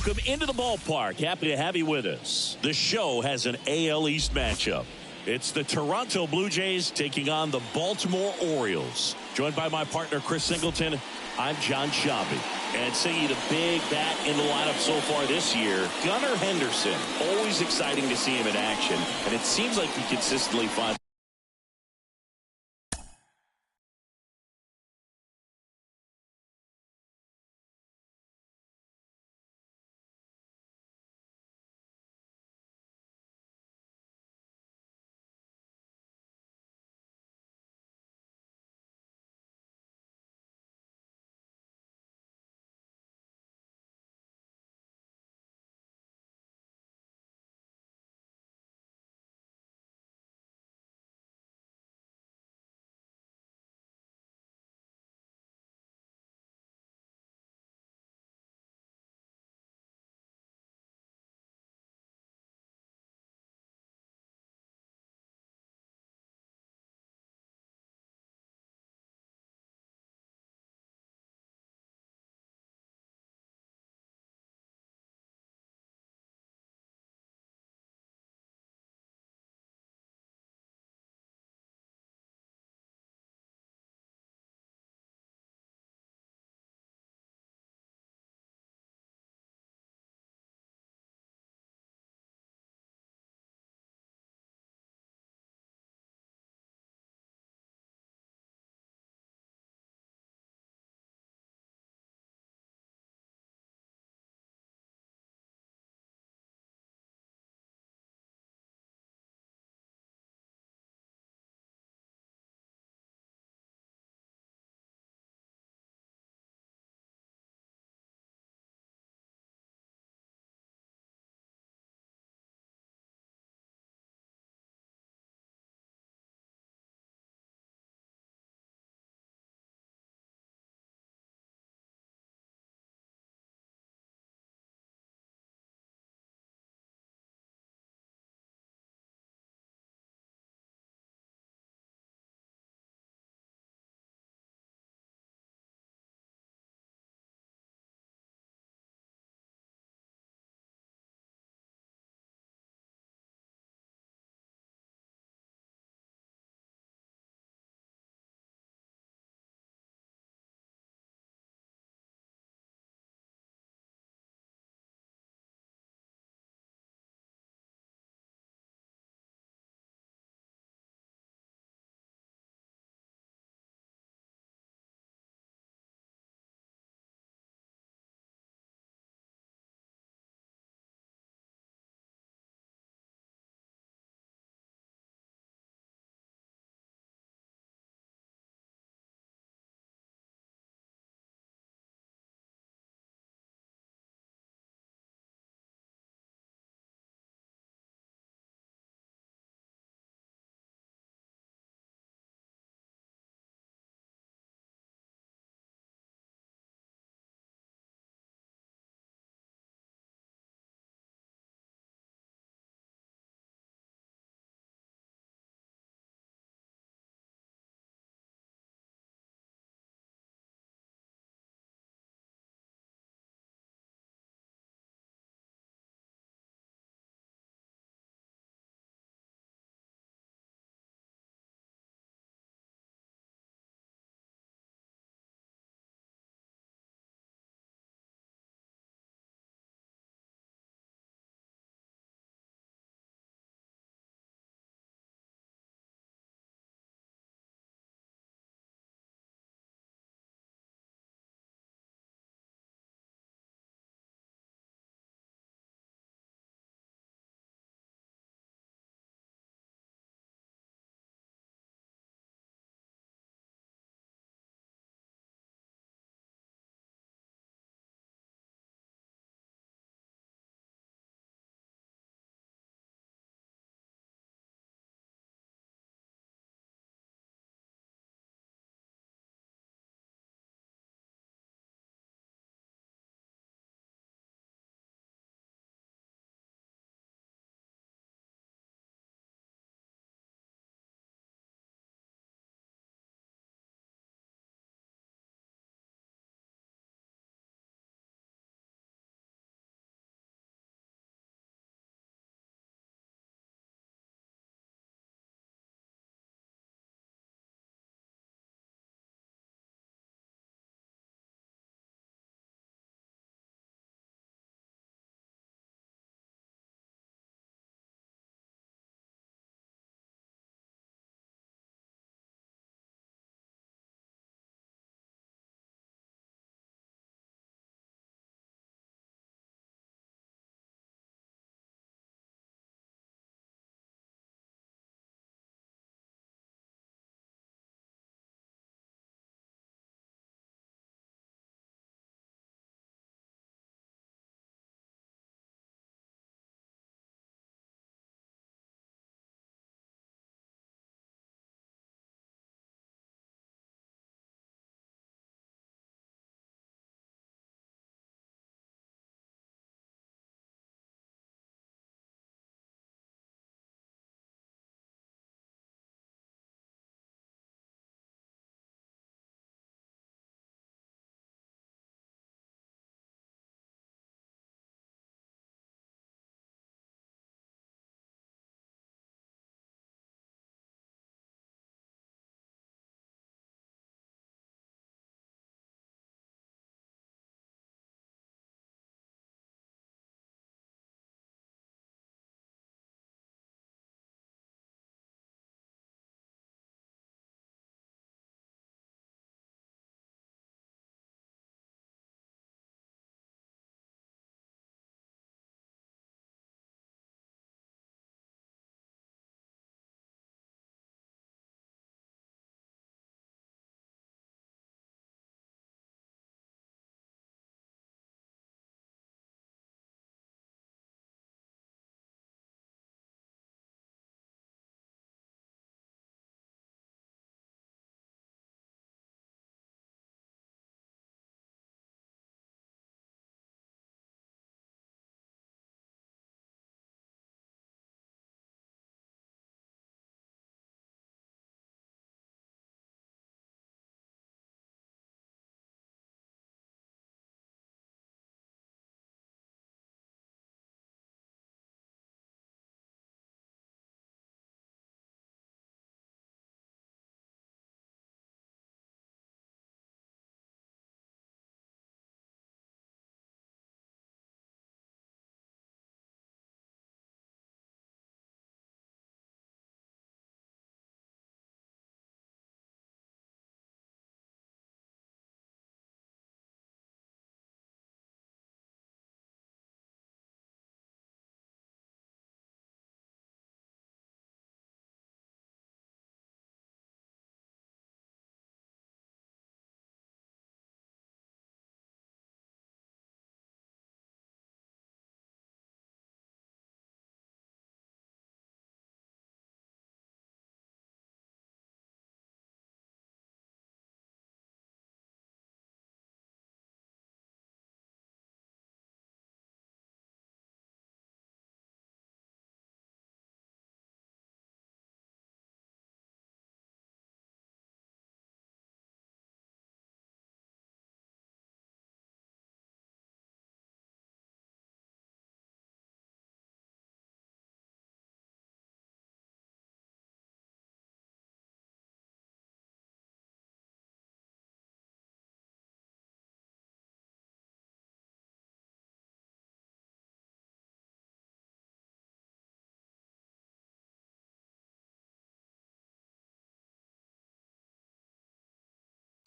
welcome into the ballpark. Happy to have you with us. The show has an AL East matchup. It's the Toronto Blue Jays taking on the Baltimore Orioles. Joined by my partner, Chris Singleton, I'm John Shabby. And singing the big bat in the lineup so far this year, Gunnar Henderson. Always exciting to see him in action, and it seems like he consistently finds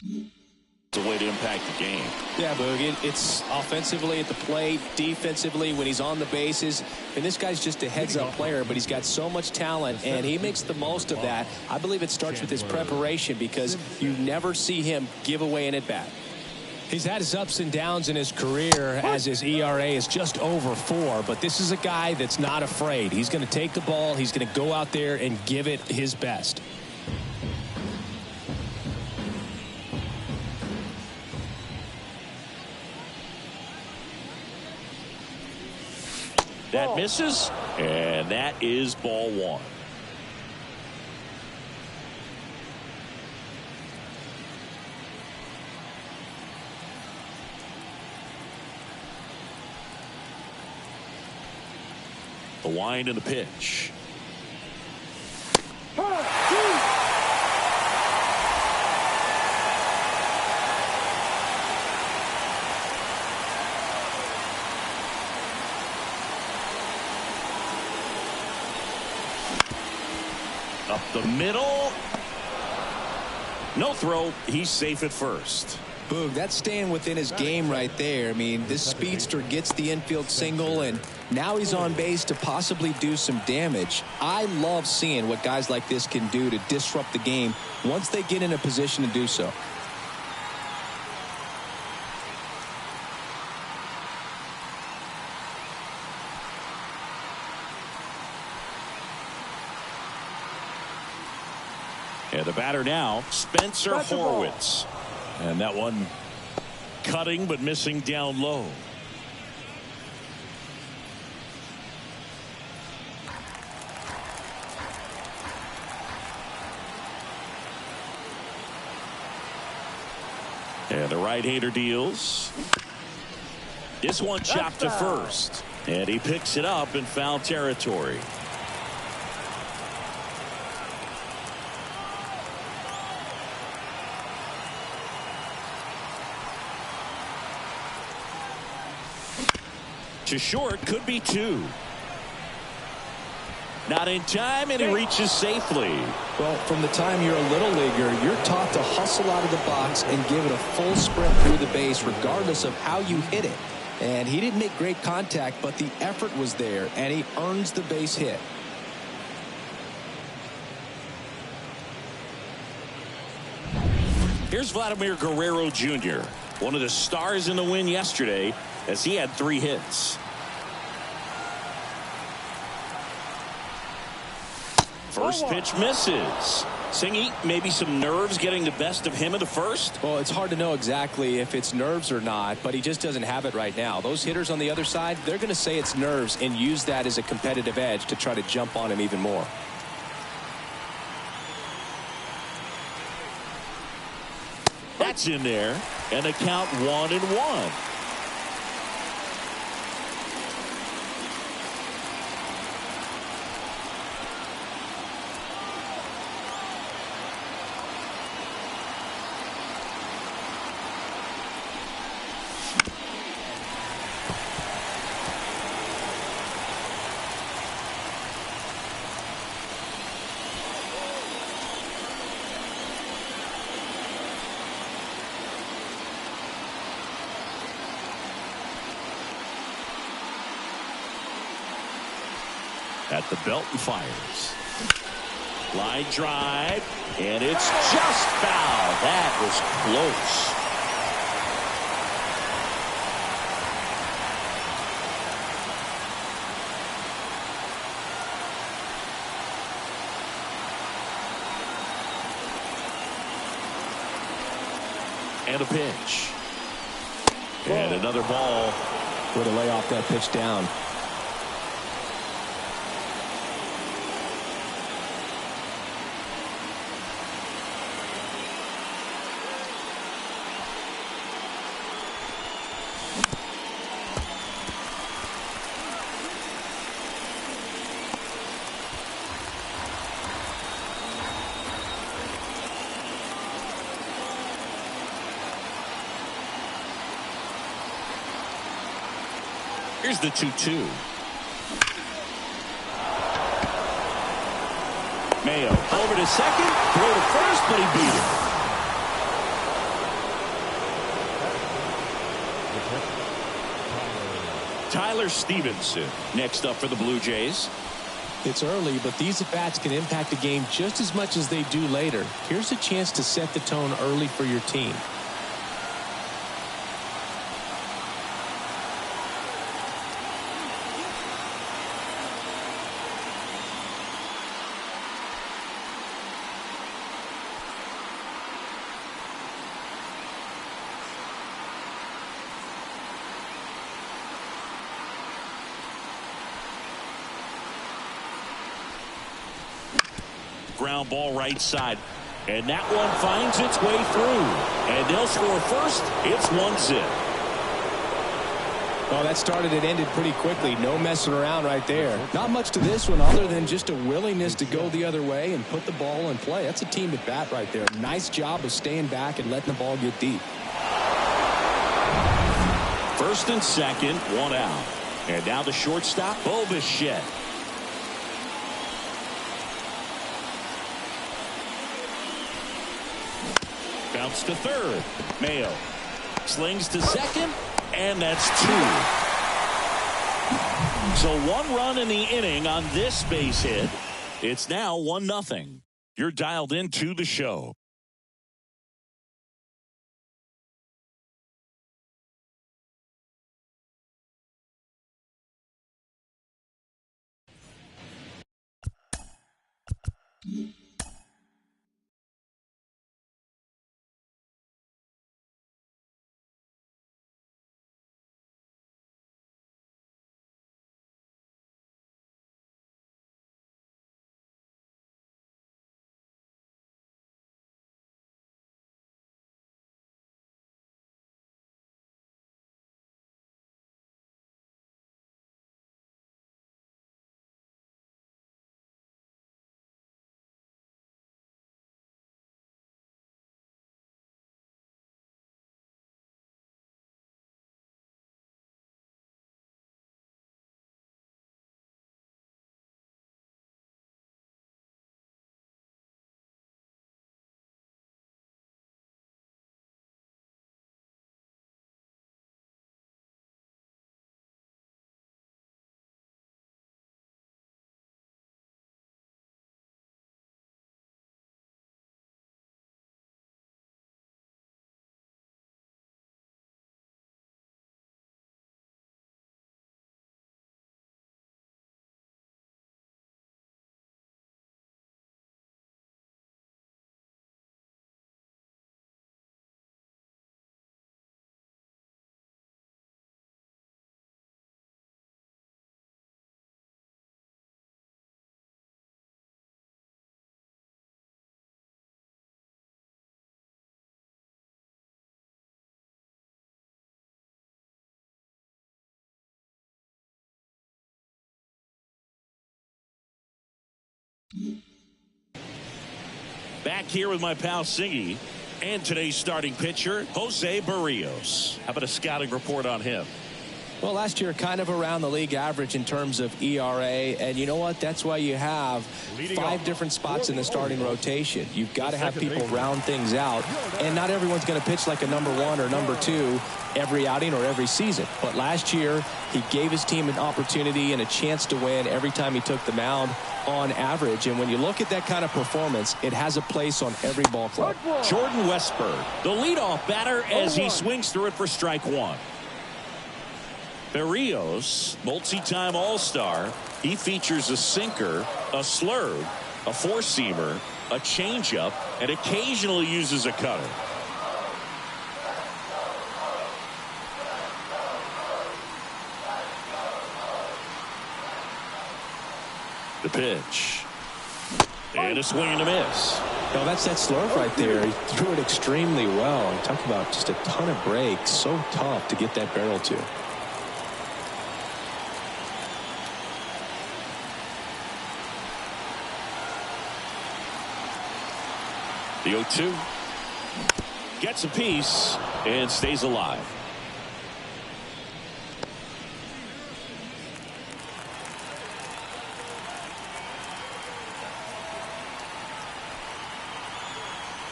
It's a way to impact the game. Yeah, Boog, it's offensively at the plate, defensively when he's on the bases. And this guy's just a heads-up player, but he's got so much talent, and he makes the most of that. I believe it starts with his preparation because you never see him give away an at-bat. He's had his ups and downs in his career as his ERA is just over 4, but this is a guy that's not afraid. He's going to take the ball. He's going to go out there and give it his best. That misses, and that is ball 1. The wind and the pitch. Up the middle. No throw. He's safe at first. Boog, that's staying within his game right there. I mean, this speedster gets the infield single, and now he's on base to possibly do some damage. I love seeing what guys like this can do to disrupt the game once they get in a position to do so. And the batter now, Spencer Horwitz. And that one cutting but missing down low. And the right-hander deals. This one chopped to first. And he picks it up in foul territory. To short, could be 2. Not in time, and he reaches safely. Well, from the time you're a little leaguer, you're taught to hustle out of the box and give it a full sprint through the base regardless of how you hit it. And he didn't make great contact, but the effort was there, and he earns the base hit. Here's Vladimir Guerrero Jr., one of the stars in the win yesterday, as he had 3 hits. First pitch misses. Singy, maybe some nerves getting the best of him in the first? Well, it's hard to know exactly if it's nerves or not, but he just doesn't have it right now. Those hitters on the other side, they're going to say it's nerves and use that as a competitive edge to try to jump on him even more. That's in there, and the count 1-1. At the belt and fires. Line drive, and it's just foul. That was close. And a pitch. And another ball. Way to lay off that pitch down. Here's the 2-2. Mayo over to second, throw to first, but he beat it. Tyler Stevenson next up for the Blue Jays. It's early, but these at-bats can impact the game just as much as they do later. Here's a chance to set the tone early for your team. Ground ball right side. And that one finds its way through. And they'll score first. It's 1-0. Oh, that started and ended pretty quickly. No messing around right there. Not much to this one other than just a willingness to go the other way and put the ball in play. That's a team at bat right there. Nice job of staying back and letting the ball get deep. First and second, one out. And now the shortstop, Bo Bichette. Bounce to third. Mayo slings to second, and that's 2. So 1 run in the inning on this base hit. It's now 1-0. You're dialed into the show. Back here with my pal Singy and today's starting pitcher, Jose Barrios. How about a scouting report on him? Well, last year kind of around the league average in terms of ERA, and you know what? That's why you have 5 different spots in the starting rotation. You've got to have people round things out, and not everyone's going to pitch like a number 1 or number 2 every outing or every season. But last year, he gave his team an opportunity and a chance to win every time he took the mound on average. And when you look at that kind of performance, it has a place on every ball club. Jordan Westburg, the leadoff batter as he swings through it for strike 1. Barrios, multi-time All-Star. He features a sinker, a slurve, a four-seamer, a changeup, and occasionally uses a cutter. The pitch. And a swing and a miss. No, that's that slurve right there. He threw it extremely well. And talk about just a ton of breaks. So tough to get that barrel to. The 0-2 gets a piece and stays alive.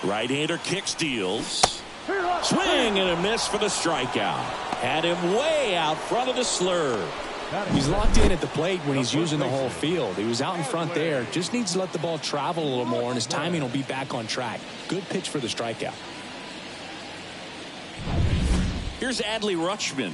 Right-hander kicks, deals. Swing and a miss for the strikeout. Had him way out front of the slurve. He's locked in at the plate when he's using the whole field. He was out in front there. Just needs to let the ball travel a little more, and his timing will be back on track. Good pitch for the strikeout. Here's Adley Rutschman.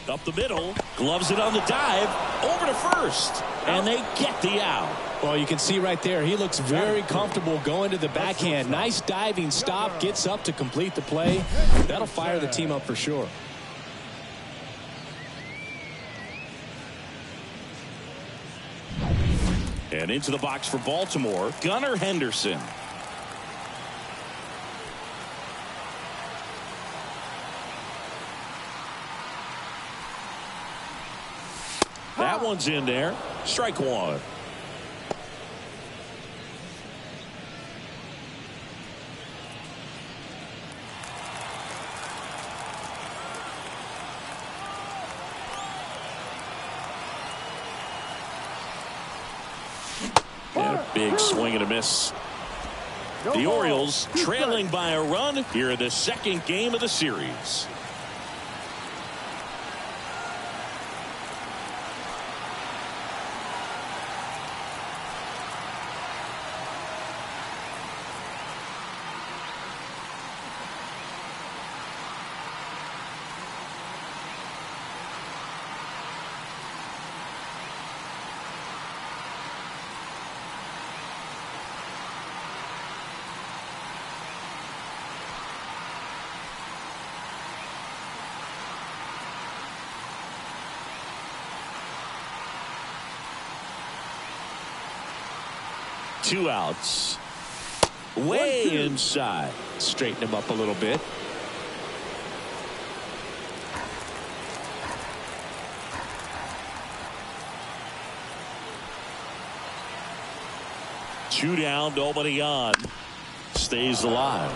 Up the middle, gloves it on the dive, over to first, and they get the out. Well, you can see right there, he looks very comfortable going to the backhand. Nice diving stop, gets up to complete the play. That'll fire the team up for sure. And into the box for Baltimore, Gunnar Henderson. That one's in there. Strike one. And a big swing and a miss. The Orioles trailing by a run here in the second game of the series. Two outs. Way inside. Straighten him up a little bit. Two down, nobody on. Stays alive.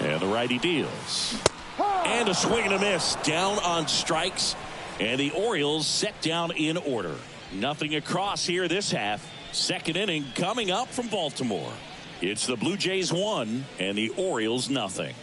And the righty deals. And a swing and a miss. Down on strikes. And the Orioles set down in order. Nothing across here this half. Second inning coming up from Baltimore. It's the Blue Jays 1 and the Orioles nothing.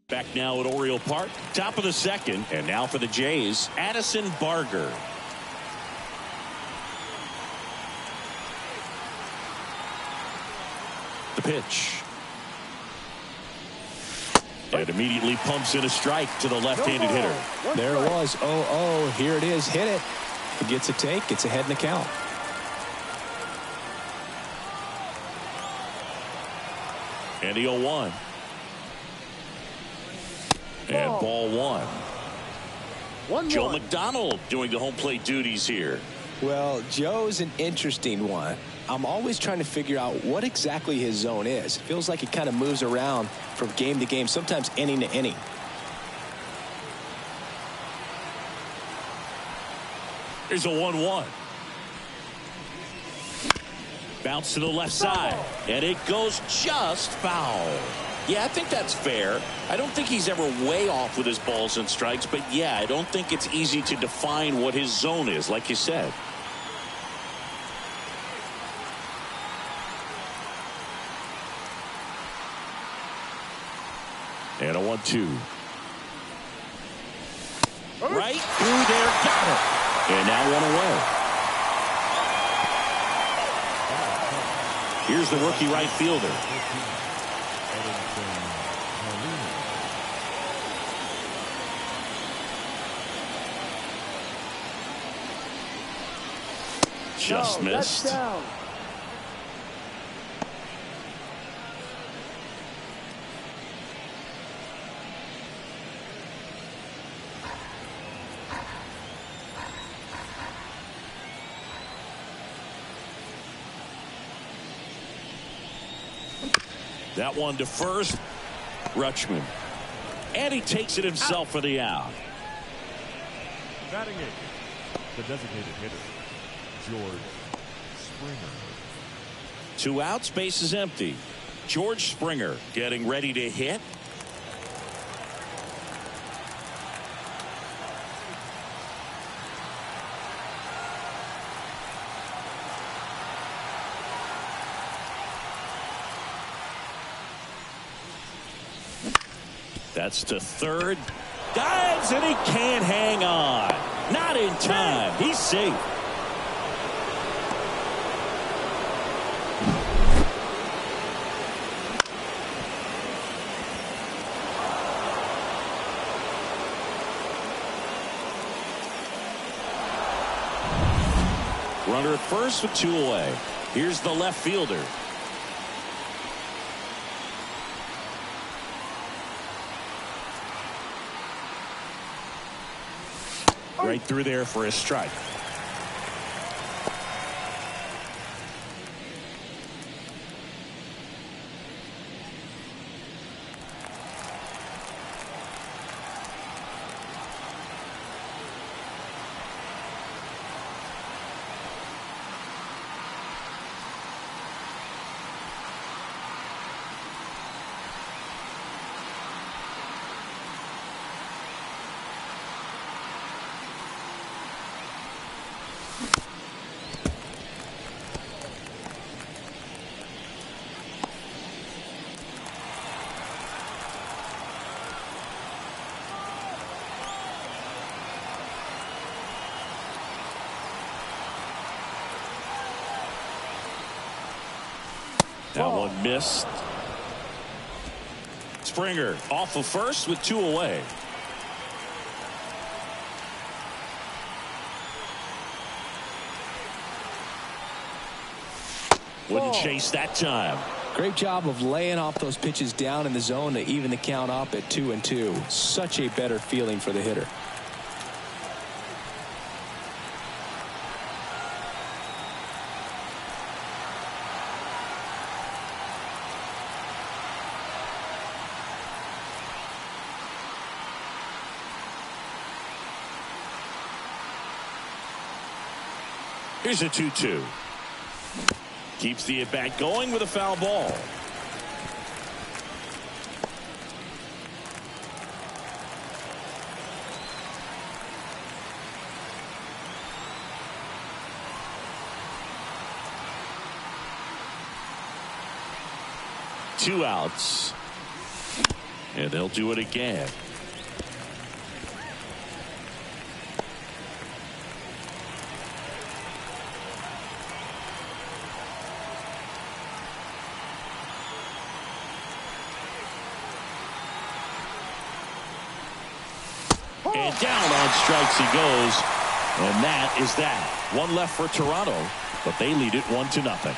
Back now at Oriole Park, top of the second, and now for the Jays, Addison Barger. The pitch. And immediately pumps in a strike to the left-handed hitter. There it was. 0-0. Here it is. Hit it. He gets a take. Gets ahead in the count. And the 0-1. And ball one. Joe McDonald doing the home plate duties here. Well, Joe's an interesting one. I'm always trying to figure out what exactly his zone is. It feels like he kind of moves around from game to game, sometimes inning to inning. Here's a 1-1. Bounce to the left side, and it goes just foul. Yeah, I think that's fair. I don't think he's ever way off with his balls and strikes, but yeah, I don't think it's easy to define what his zone is, like you said. And a 1-2. Right through there, got it. And now one away. Here's the rookie right fielder. Just missed. That one to first. Rutschman. And he takes it himself for the out. Batting it, the designated hitter, George Springer. 2 outs, base is empty. George Springer getting ready to hit. That's to third. Dives, and he can't hang on. Not in time. He's safe. Runner at first with 2 away. Here's the left fielder. Right through there for a strike. That one missed. Springer off of first with 2 away. Wouldn't chase that time. Great job of laying off those pitches down in the zone to even the count up at 2-2. Such a better feeling for the hitter. Here's a 2-2. Keeps the at-bat going with a foul ball. Two outs. And they'll do it again. And down on strikes he goes. And that is that. One left for Toronto, but they lead it 1-0.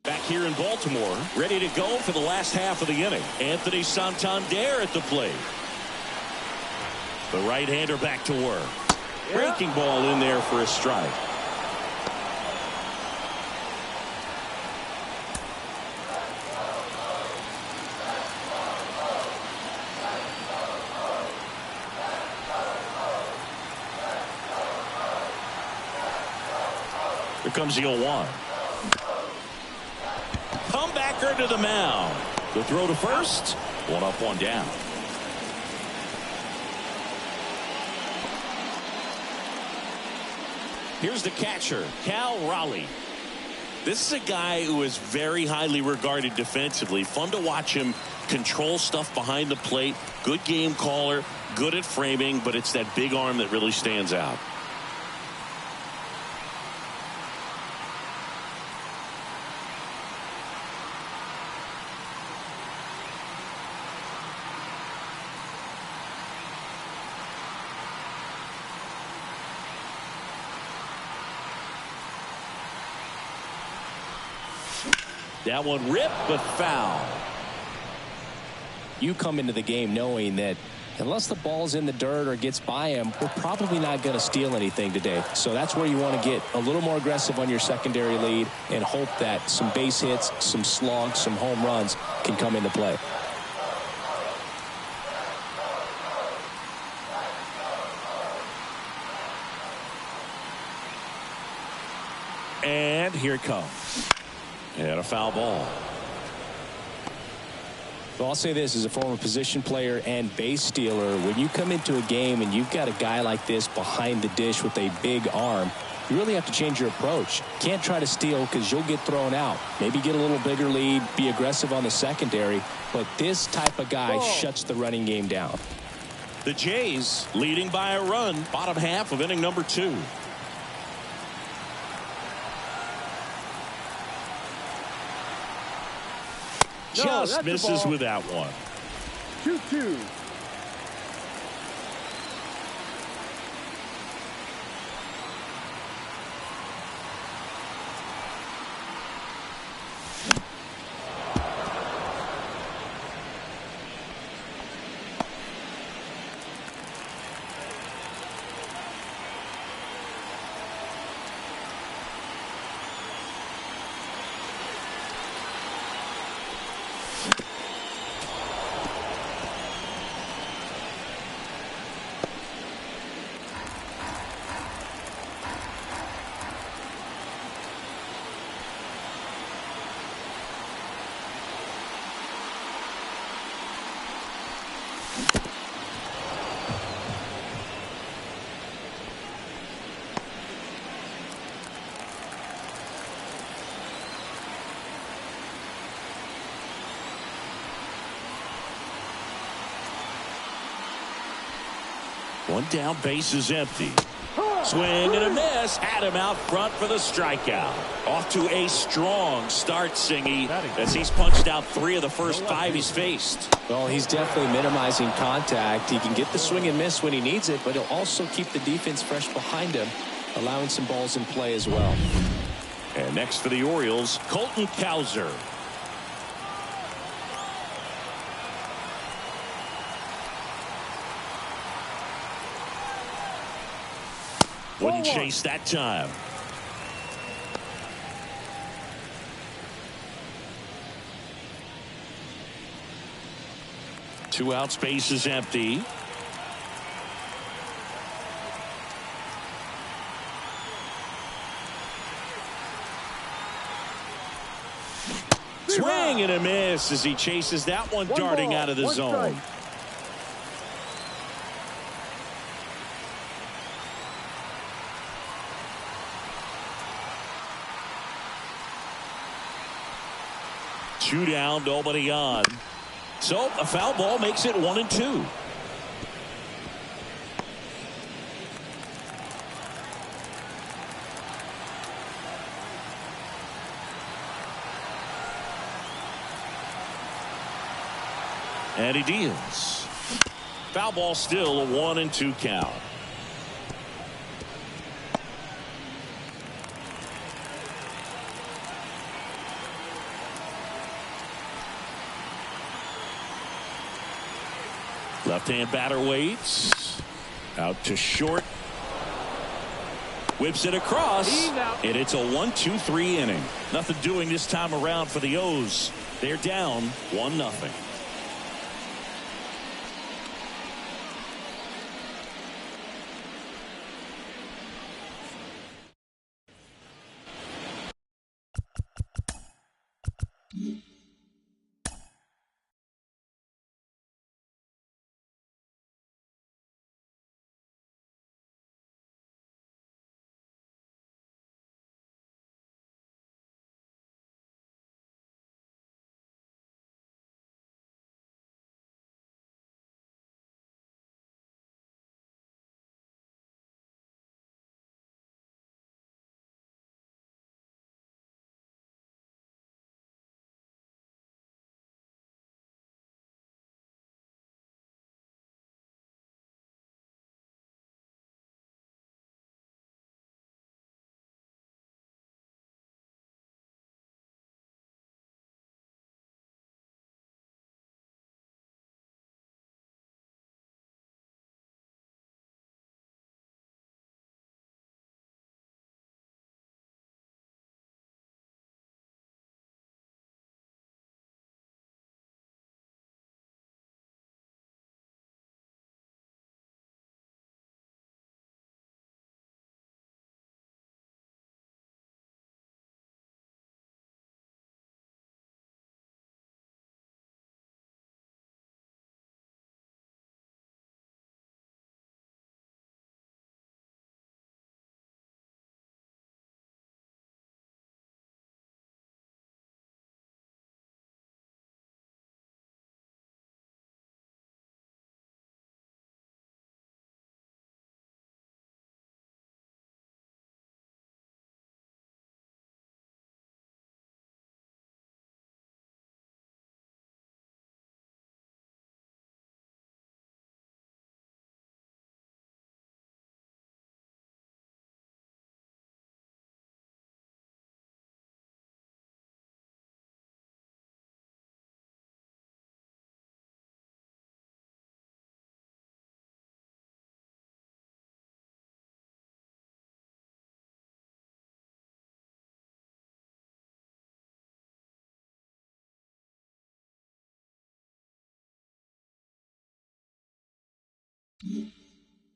Back here in Baltimore, ready to go for the last half of the inning. Anthony Santander at the plate. The right-hander back to work. Breaking ball in there for a strike. Here comes the 0-1. Comebacker to the mound. The throw to first. One up, one down. Here's the catcher, Cal Raleigh. This is a guy who is very highly regarded defensively. Fun to watch him control stuff behind the plate. Good game caller, good at framing, but it's that big arm that really stands out. That one ripped, but foul. You come into the game knowing that unless the ball's in the dirt or gets by him, we're probably not going to steal anything today. So that's where you want to get a little more aggressive on your secondary lead and hope that some base hits, some slugs, some home runs can come into play. And here it comes. And a foul ball. Well, I'll say this as a former position player and base stealer. When you come into a game and you've got a guy like this behind the dish with a big arm, you really have to change your approach. Can't try to steal because you'll get thrown out. Maybe get a little bigger lead, be aggressive on the secondary. But this type of guy shuts the running game down. The Jays leading by a run, bottom half of inning number 2. Just misses with that one. 2-2. One down, base is empty. Swing and a miss. Had him out front for the strikeout. Off to a strong start, Singy, as he's punched out 3 of the first 5 he's faced. Well, he's definitely minimizing contact. He can get the swing and miss when he needs it, but he'll also keep the defense fresh behind him, allowing some balls in play as well. And next for the Orioles, Colton Cowser. Wouldn't chase that time. Two out, space is empty. Swing and a miss as he chases that one darting out of the zone. Two down, nobody on. So a foul ball makes it 1-2. And he deals. Foul ball, still a 1-2 count. Left-hand batter waits. Out to short. Whips it across. And it's a 1-2-3 inning. Nothing doing this time around for the O's. They're down 1-0.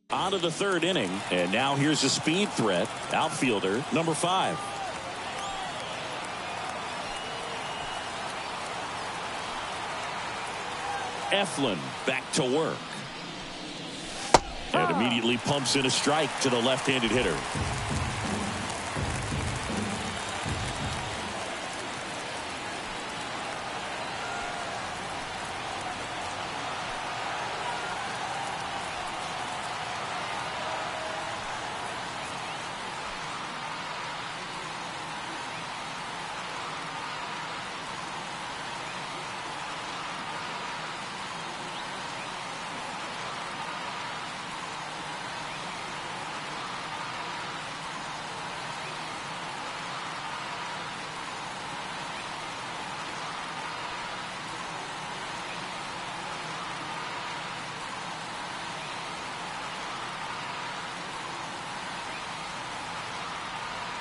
On to the 3rd inning, and now here's a speed threat. Outfielder number 5. Eflin back to work. And immediately pumps in a strike to the left-handed hitter.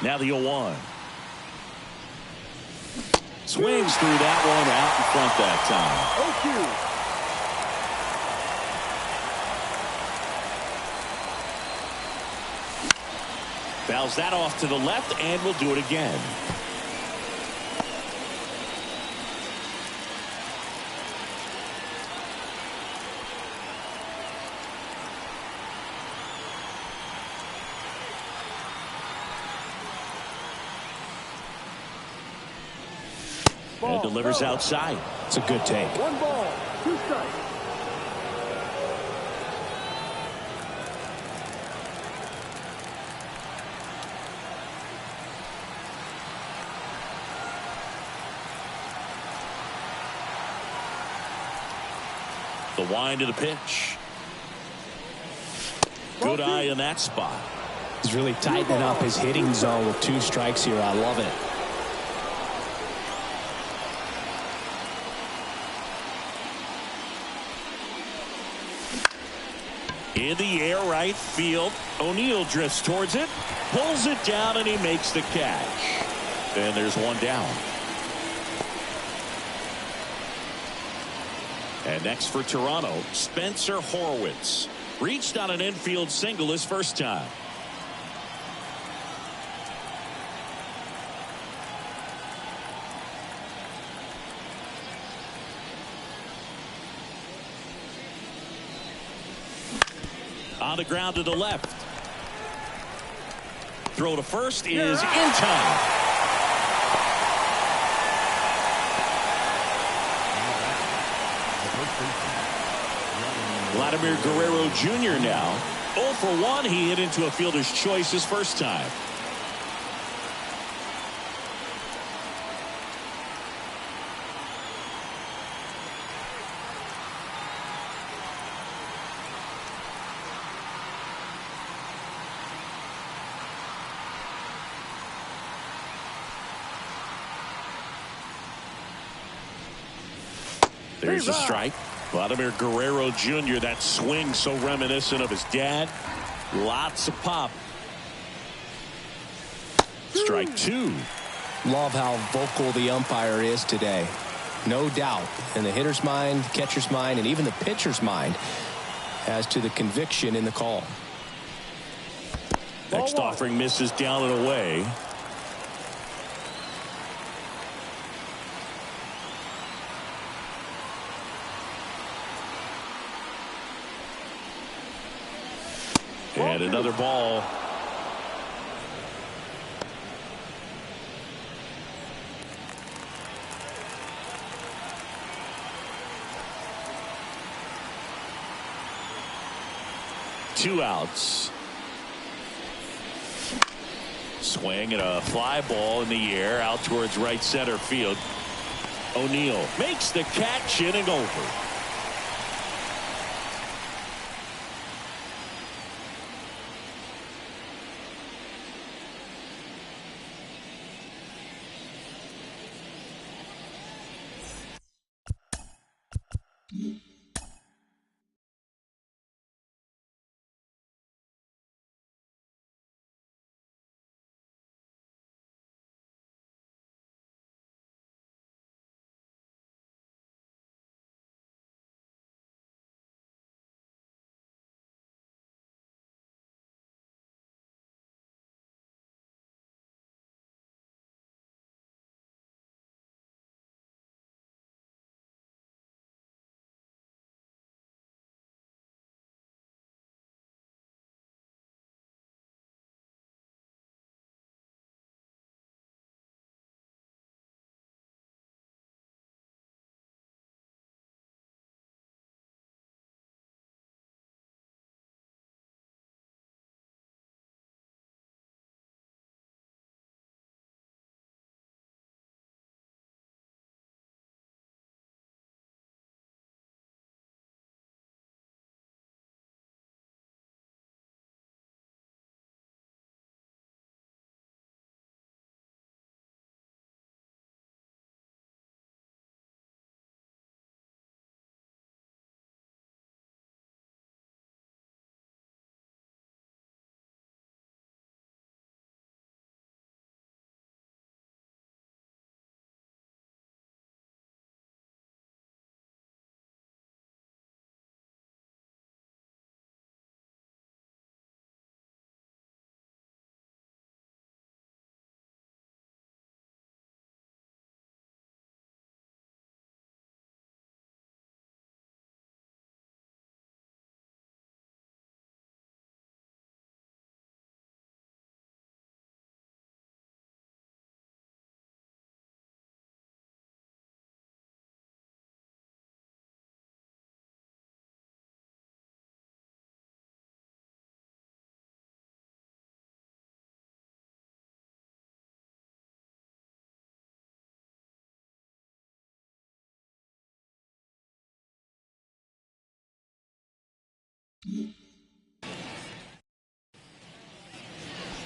Now the 0-1. Swings through that one out in front that time. 0-2. Fouls that off to the left and will do it again. And delivers outside. It's a good take. 1 ball, 2 strikes. The wind of the pitch. Good eye in that spot. He's really tightening up his hitting zone with 2 strikes here. I love it. In the air, right field. O'Neill drifts towards it, pulls it down, and he makes the catch. And there's 1 down. And next for Toronto, Spencer Horwitz. Reached on an infield single his first time. On the ground to the left. Throw to first is in time. Vladimir Guerrero Jr. now. 0 for 1. He hit into a fielder's choice his first time. There's a strike. Vladimir Guerrero Jr., that swing so reminiscent of his dad. Lots of pop. Strike 2. Love how vocal the umpire is today. No doubt in the hitter's mind, catcher's mind, and even the pitcher's mind as to the conviction in the call. Next offering misses down and away. And another ball. Two outs. Swing and a fly ball in the air out towards right center field. O'Neill makes the catch, inning over.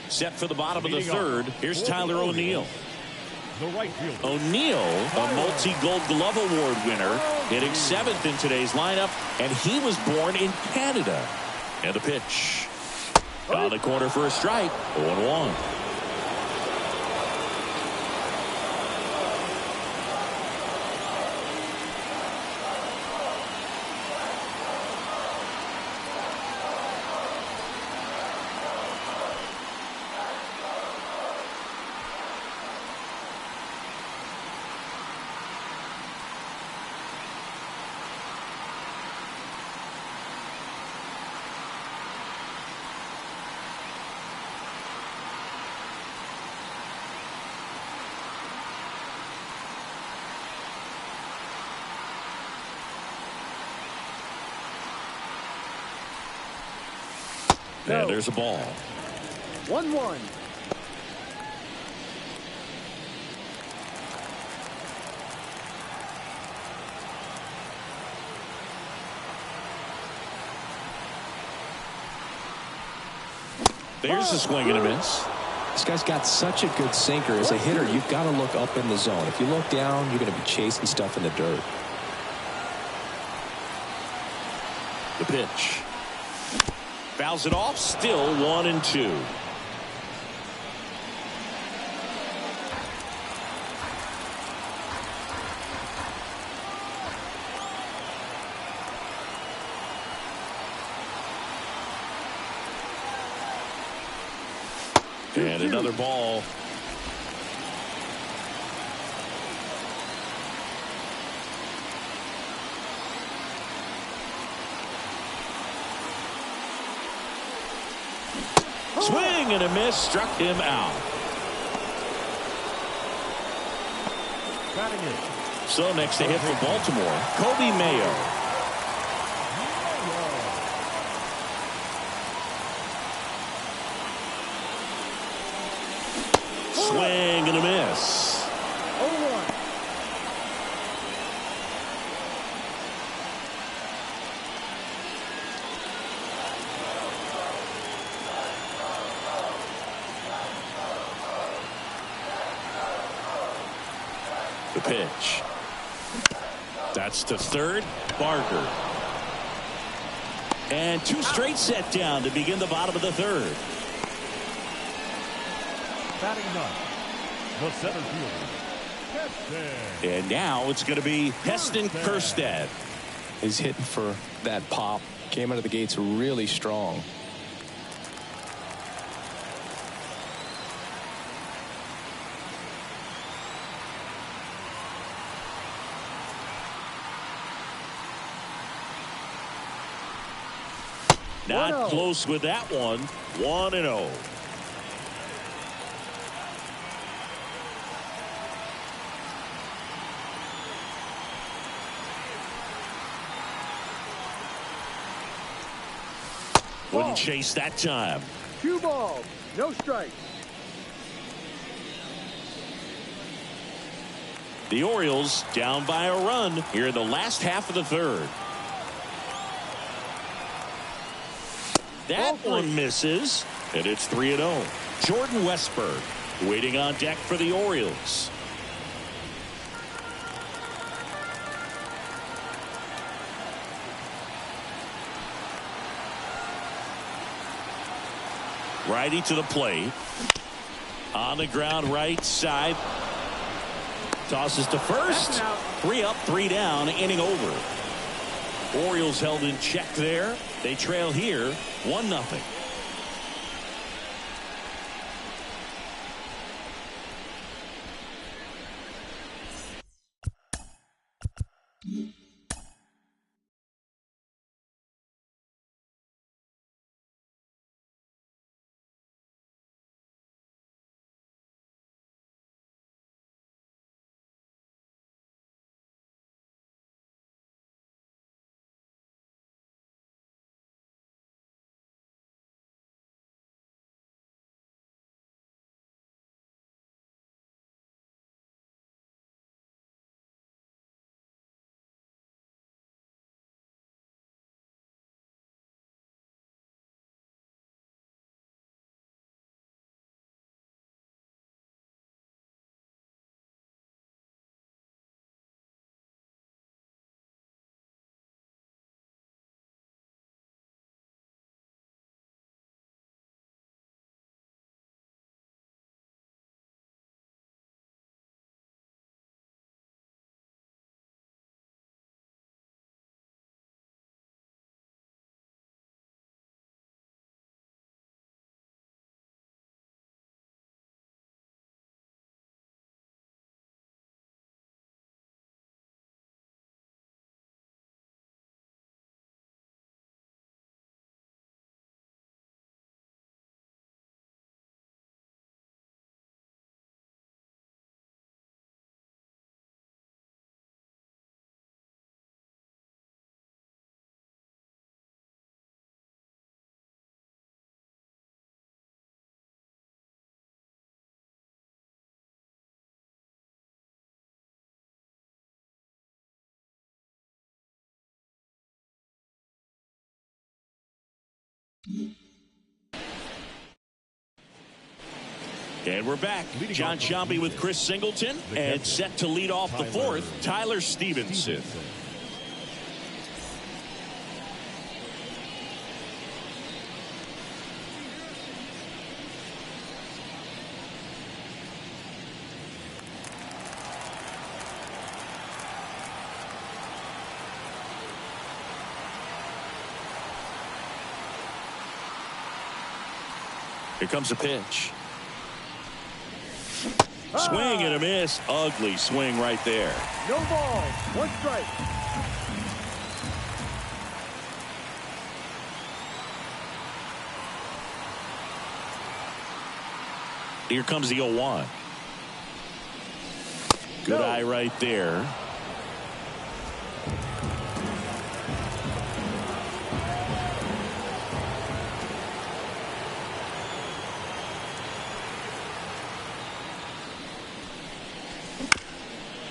Set for the bottom of the third. Here's Tyler O'Neill. The right fielder. O'Neill, a multi-Gold Glove Award winner, hitting 7th in today's lineup, and he was born in Canada. And the pitch. On the corner for a strike. 0-1. And there's a ball. 1-1. There's a swing and a miss. This guy's got such a good sinker. As a hitter, you've got to look up in the zone. If you look down, you're going to be chasing stuff in the dirt. The pitch. Fouls it off. Still 1-2. And another ball. Swing and a miss, struck him out. Batting it. So next to hit for Baltimore, Kobe Mayo. Swing and a miss. 0-1. The pitch. That's to third, Barker. And 2 straight set down to begin the bottom of the third. Batting ninth, the center fielder, Heston. And now it's going to be Heston Kjerstad. He's hitting for that pop. Came out of the gates really strong. Not close with that one. 1-0. Wouldn't chase that time. 2 balls, no strikes. The Orioles down by a run here in the last half of the third. That one misses, and it's 3-0. Jordan Westburg waiting on deck for the Orioles. Righty to the plate. On the ground right side. Tosses to first. 3 up, 3 down, inning over. Orioles held in check there. They trail here 1-0. And we're back. John Sciambi with Chris Singleton, and set to lead off the fourth, Tyler Stevenson. Here comes a pitch. Swing and a miss. Ugly swing right there. No ball. One strike. Here comes the 0-1. Good eye right there.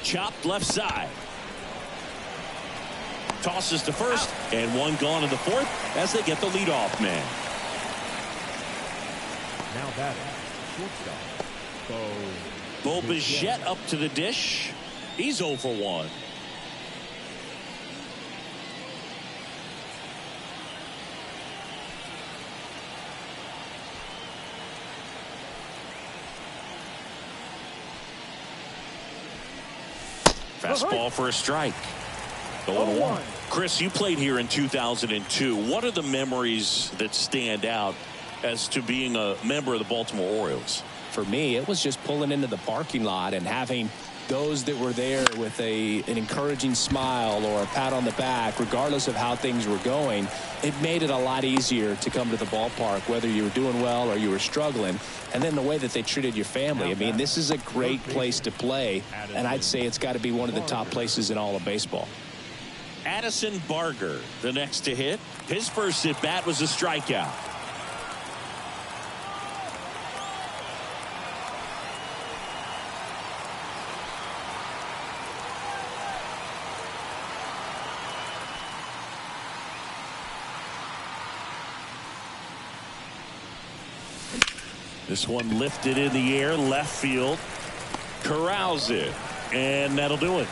Chopped left side. Tosses to first. And one gone in the fourth as they get the leadoff man. Now batting, shortstop, Bo Bichette up to the dish. He's 0 for 1. Fastball for a strike. 0-1. Chris, you played here in 2002. What are the memories that stand out as to being a member of the Baltimore Orioles? For me, it was just pulling into the parking lot and having those that were there with an encouraging smile or a pat on the back, regardless of how things were going. It made it a lot easier to come to the ballpark, whether you were doing well or you were struggling. And then the way that they treated your family. I mean, this is a great place to play, and I'd say it's got to be one of the top places in all of baseball. Addison Barger, the next to hit. His first at bat was a strikeout. This one lifted in the air, left field. Corrals it, and that'll do it.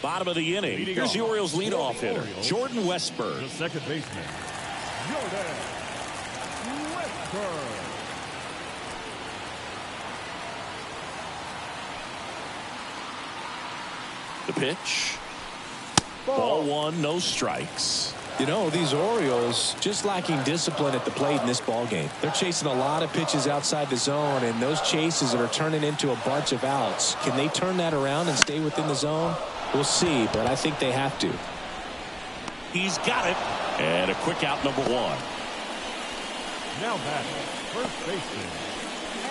Bottom of the inning. Here's the Orioles leadoff hitter, Jordan Westburg. the second baseman, Jordan Westburg. The pitch. Ball one, no strikes. You know, these Orioles just lacking discipline at the plate in this ball game. They're chasing a lot of pitches outside the zone, and those chases are turning into a bunch of outs. Can they turn that around and stay within the zone? We'll see, but I think they have to. He's got it. And a quick out, number one. Now batting, first baseman,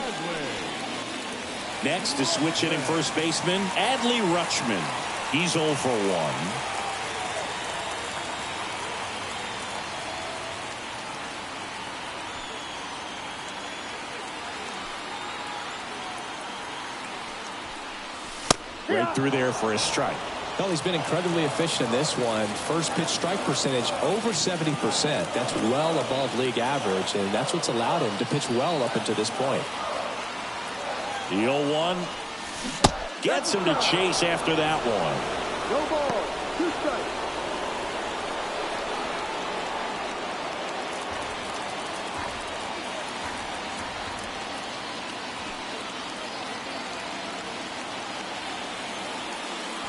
Adley. Next to switch hitting first baseman, Adley Rutschman. He's 0 for 1. Right through there for a strike. Well, he's been incredibly efficient in this one. First pitch strike percentage over 70%. That's well above league average, and that's what's allowed him to pitch well up until this point. The 0-1 gets him to chase after that one. No ball. 2 strikes.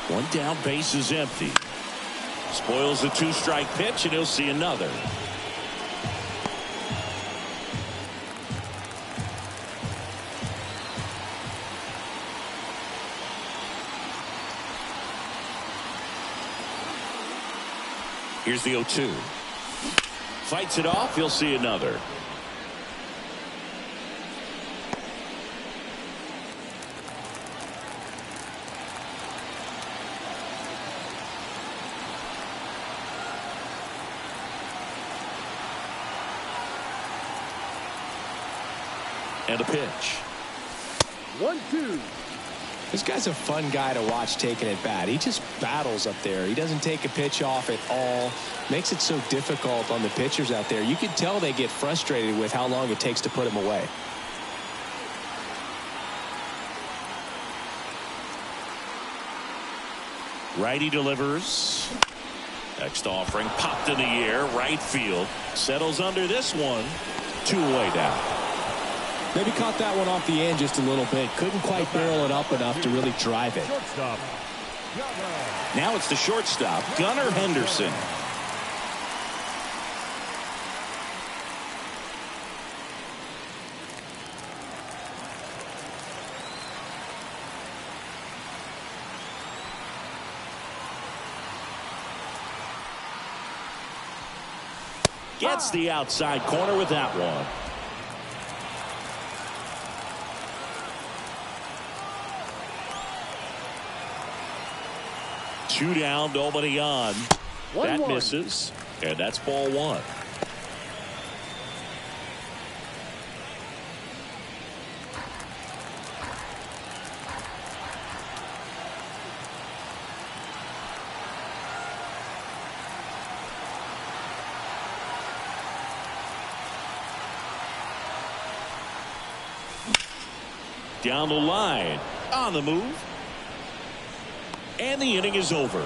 One down, base is empty. Spoils the 2-strike pitch, and he'll see another. Here's the 0-2. Fights it off, he'll see another. And a pitch. 1-2. This guy's a fun guy to watch taking at bat. He just battles up there. He doesn't take a pitch off at all. Makes it so difficult on the pitchers out there. You can tell they get frustrated with how long it takes to put him away. Righty delivers. Next offering popped in the air. Right field. Settles under this one. 2-away down. Maybe caught that one off the end just a little bit. Couldn't quite barrel it up enough to really drive it. Shortstop, Now it's the shortstop, Gunnar Henderson. Gets the outside corner with that one. Two down, nobody on. That misses, and that's ball one. Down the line, on the move. And the inning is over.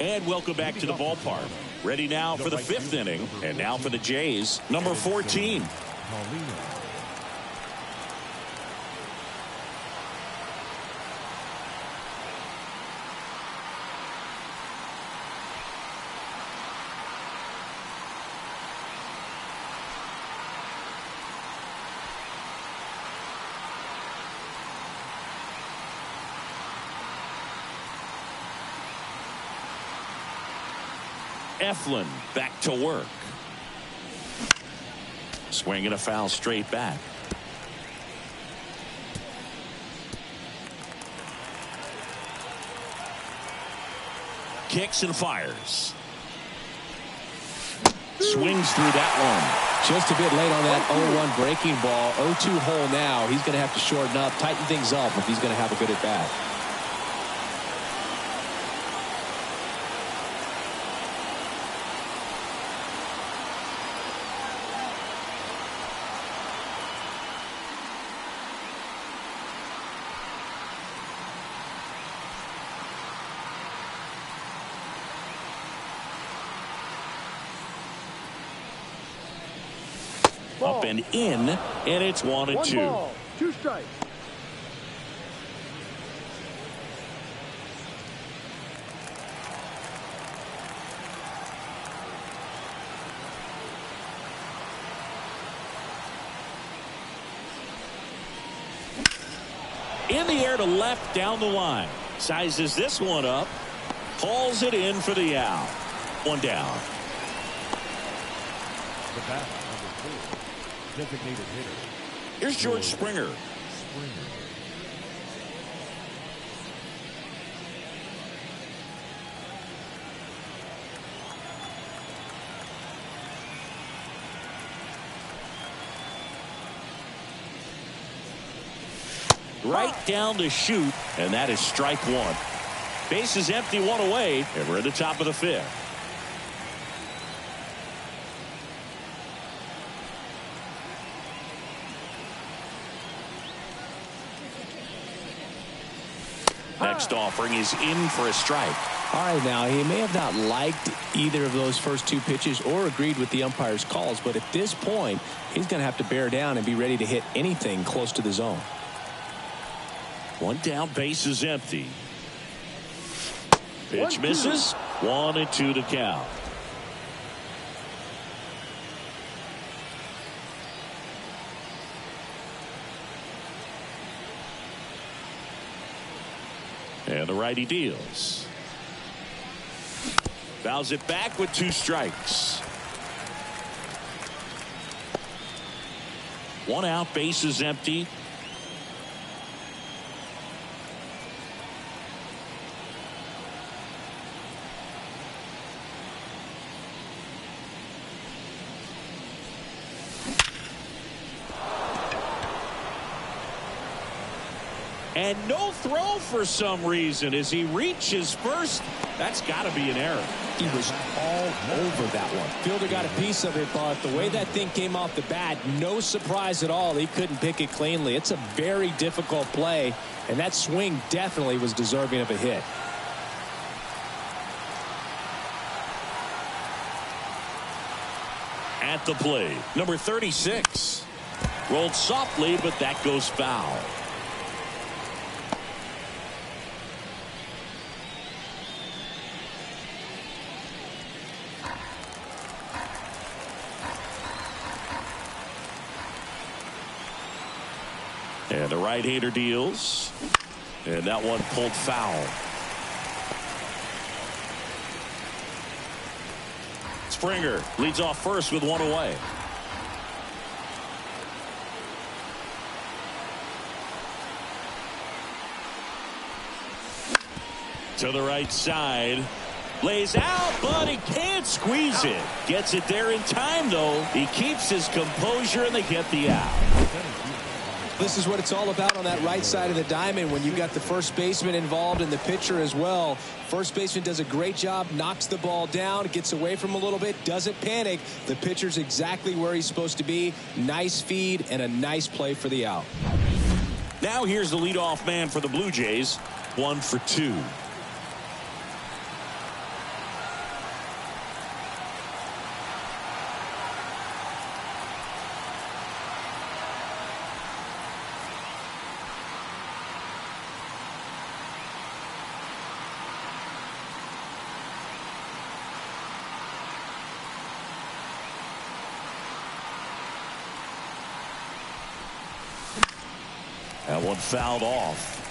And welcome back to the ballpark. Ready now for the 5th inning. And now for the Jays, number 14. Eflin back to work. Swinging a foul straight back. Kicks and fires. Swings through that one. Just a bit late on that 0-1 breaking ball. 0-2 hole now. He's going to have to shorten up, tighten things up if he's going to have a good at bat. Up and in, and it's 1-2. 1 ball, 2 strikes. In the air to left down the line. Sizes this one up. Hauls it in for the out. 1 down. The bat, number 4. Designated hitter. Here's George Springer. Right down to shoot, and that is strike 1. Base is empty, 1 away, and we're at the top of the 5th. Next offering is in for a strike. All right, now he may have not liked either of those first 2 pitches or agreed with the umpire's calls, but at this point he's going to have to bear down and be ready to hit anything close to the zone. 1 down, base is empty. Pitch misses. 1-2 to count. And the righty deals. Fouls it back with 2 strikes. 1 out, base is empty. And no throw for some reason as he reaches first. That's got to be an error. He was all over that one. Fielder got a piece of it, but the way that thing came off the bat, no surprise at all. He couldn't pick it cleanly. It's a very difficult play, and that swing definitely was deserving of a hit. At the plate, number 36. Rolled softly, but that goes foul. And the right-hander deals. And that one pulled foul. Springer leads off first with 1 away. To the right side. Lays out, but he can't squeeze it. Gets it there in time, though. He keeps his composure, and they get the out. This is what it's all about on that right side of the diamond when you've got the first baseman involved and the pitcher as well. First baseman does a great job, knocks the ball down, gets away from him a little bit, doesn't panic. The pitcher's exactly where he's supposed to be. Nice feed and a nice play for the out. Now here's the leadoff man for the Blue Jays. 1 for 2. That one fouled off.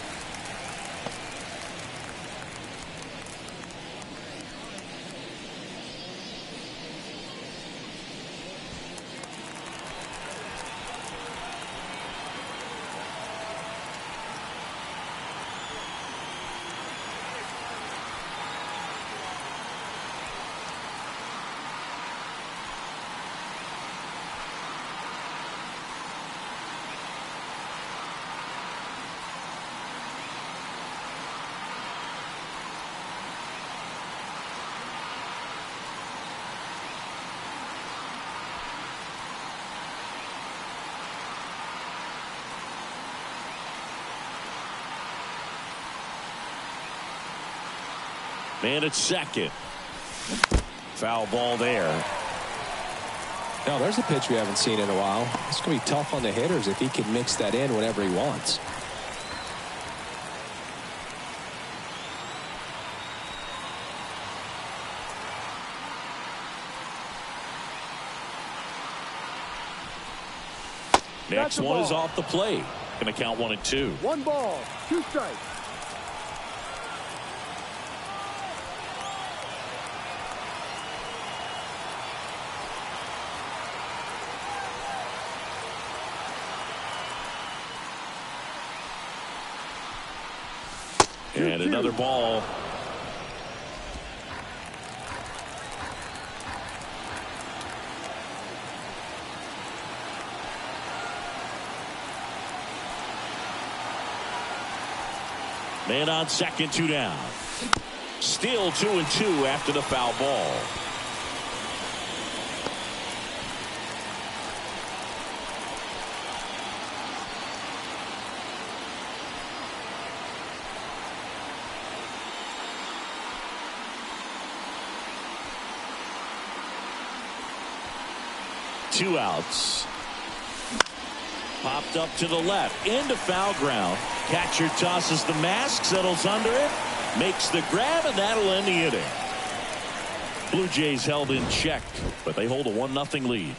Man at second. Foul ball there. Now there's a pitch we haven't seen in a while. It's going to be tough on the hitters if he can mix that in whenever he wants. Next one is off the plate. Going to count 1-2. 1 ball, 2 strikes. And another ball. Man on second, 2 down. Still 2-2 after the foul ball. Two outs. Popped up to the left into foul ground. Catcher tosses the mask, settles under it, makes the grab, and that'll end the inning. Blue Jays held in check, but they hold a 1-0 lead.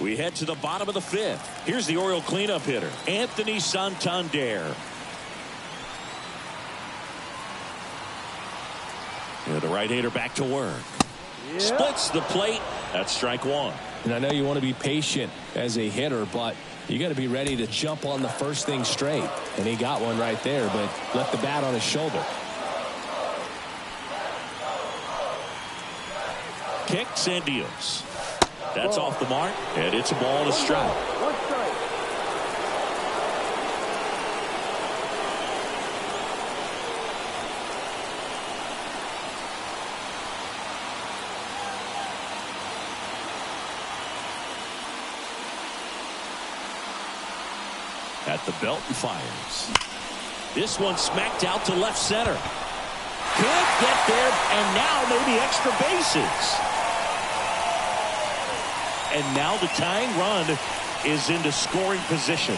We head to the bottom of the fifth. Here's the Oriole cleanup hitter, Anthony Santander. Yeah, the right-hander back to work. Yeah. Splits the plate. That's strike one. And I know you want to be patient as a hitter, but you got to be ready to jump on the first thing straight. And he got one right there, but left the bat on his shoulder. Kicks and deals. That's off the mark, and it's a ball and a strike. One strike. At the belt and fires. This one smacked out to left center. Can't get there, and now maybe extra bases. And now the tying run is into scoring position.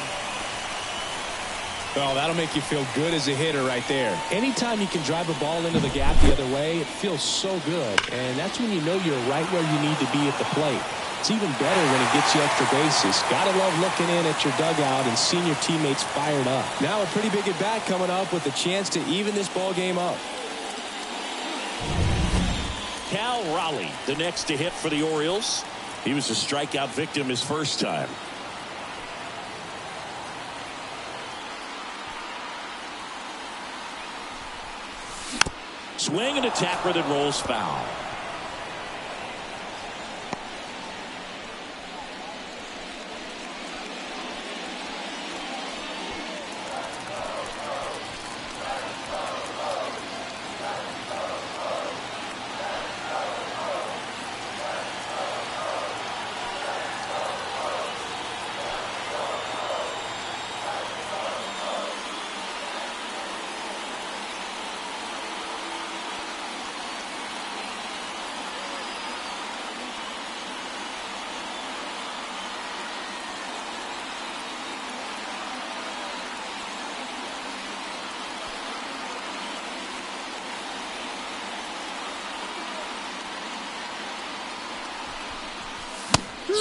Well, that'll make you feel good as a hitter right there. Anytime you can drive a ball into the gap the other way, it feels so good. And that's when you know you're right where you need to be at the plate. It's even better when it gets you extra bases. Gotta love looking in at your dugout and seeing your teammates fired up. Now a pretty big at bat coming up with a chance to even this ball game up. Cal Raleigh, the next to hit for the Orioles. He was a strikeout victim his first time. Swing and a tapper that rolls foul.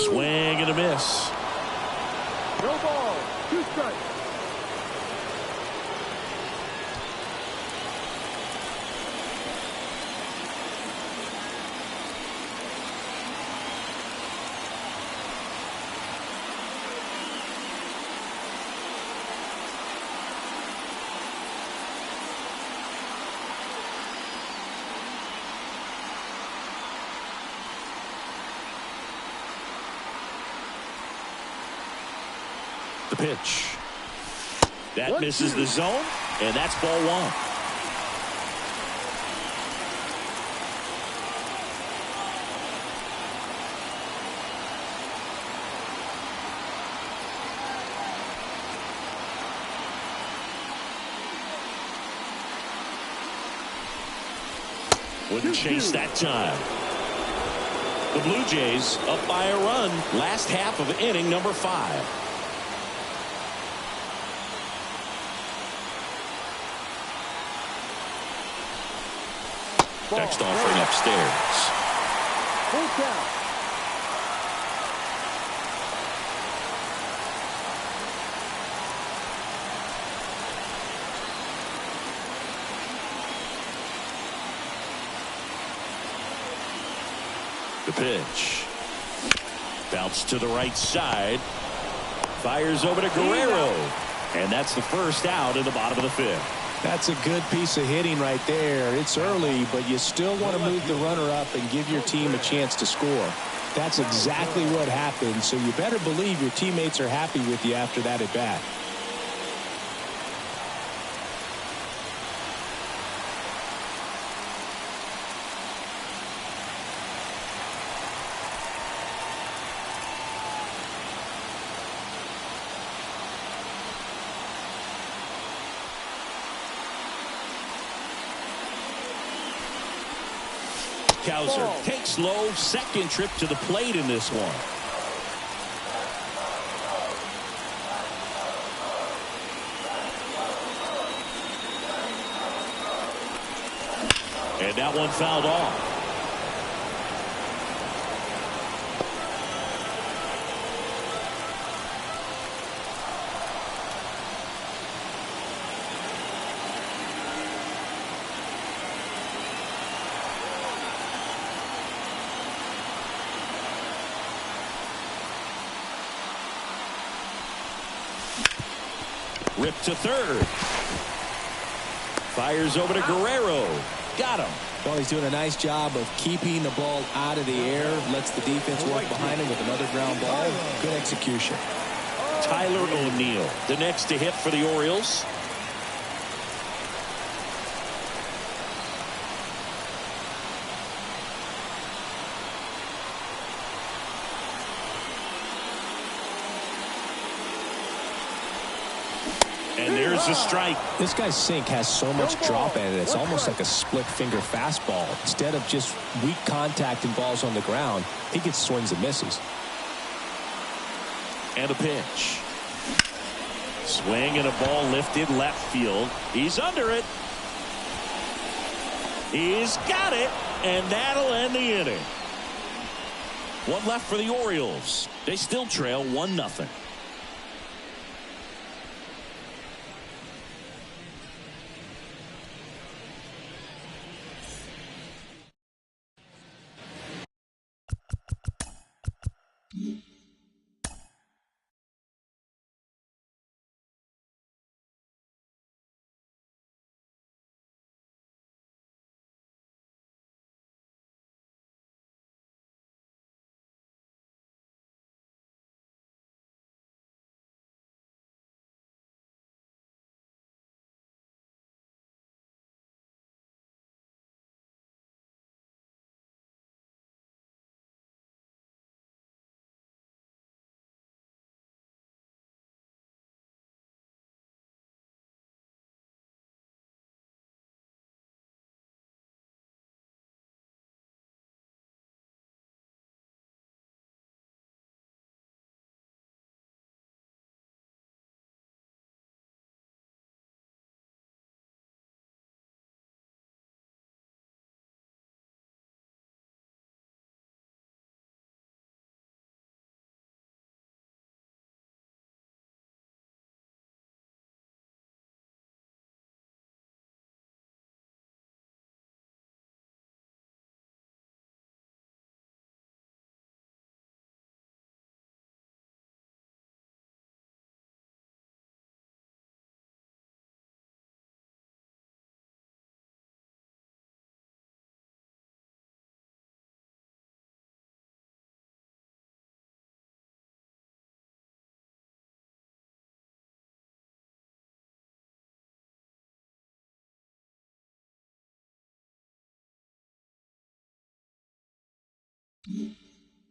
Swing and a miss. No ball. 2 strikes. The pitch. That misses the zone, and that's ball one. Wouldn't chase that time. The Blue Jays up by a run last half of inning number 5. Next offering upstairs. Full count. The pitch. Bounce to the right side. Fires over to Guerrero. And that's the first out in the bottom of the 5th. That's a good piece of hitting right there. It's early, but you still want to move the runner up and give your team a chance to score. That's exactly what happened, so you better believe your teammates are happy with you after that at bat. Cowser takes low, second trip to the plate in this one. And that one fouled off. Ripped to third. Fires over to Guerrero. Got him. Well, he's doing a nice job of keeping the ball out of the air. Lets the defense work behind him with another ground ball. Good execution. Tyler O'Neill, the next to hit for the Orioles. And there's a strike. This guy's sink has so much drop in it. It's almost like a split finger fastball. Instead of just weak contact and balls on the ground, he gets swings and misses. And a pitch. Swing and a ball lifted left field. He's under it. He's got it. And that'll end the inning. One left for the Orioles. They still trail 1-0.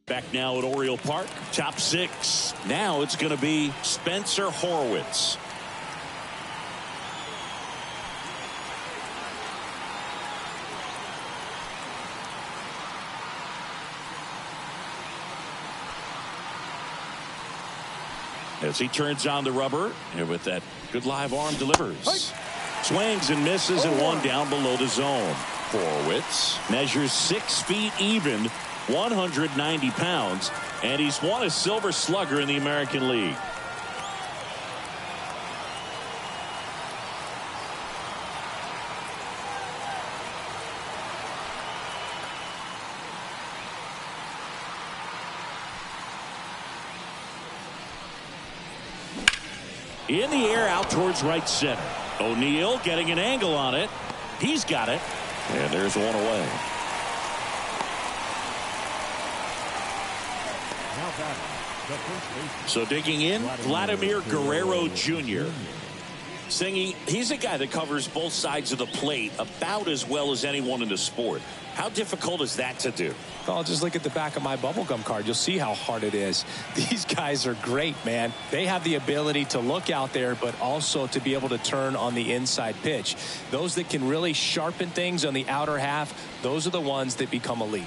Back now at Oriole Park, top six. Now it's going to be Spencer Horwitz. As he turns on the rubber, and with that good live arm delivers. Swings and misses, and one down below the zone. Horwitz measures 6 feet even, 190 pounds, and he's won a Silver Slugger in the American League. In the air out towards right center. O'Neill getting an angle on it. He's got it. And there's one away. So digging in, Vladimir Guerrero Jr. Singy, he's a guy that covers both sides of the plate about as well as anyone in the sport. How difficult is that to do? Well, just look at the back of my bubblegum card. You'll see how hard it is. These guys are great, man. They have the ability to look out there, but also to be able to turn on the inside pitch. Those that can really sharpen things on the outer half, those are the ones that become elite.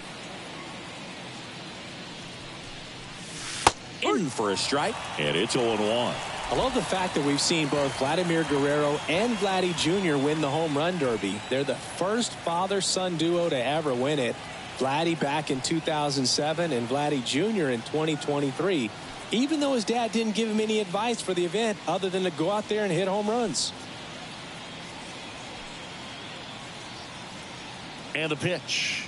In for a strike, and it's 0-1. I love the fact that we've seen both Vladimir Guerrero and Vladdy Jr. win the home run derby. They're the first father-son duo to ever win it. Vladdy back in 2007 and Vladdy Jr. in 2023. Even though his dad didn't give him any advice for the event other than to go out there and hit home runs. And the pitch.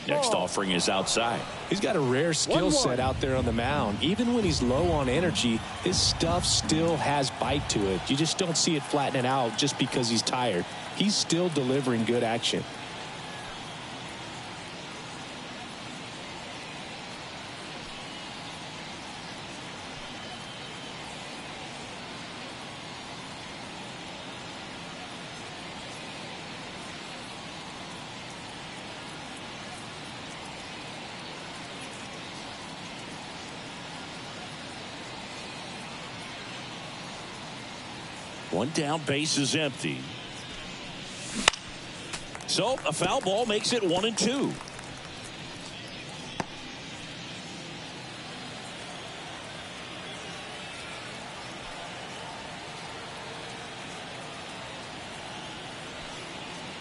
Next Ball. offering is outside. He's got a rare skill 1-1. set out there on the mound. Even when he's low on energy, his stuff still has bite to it. You just don't see it flattening out just because he's tired. He's still delivering good action. One down, base is empty. So a foul ball makes it 1-2.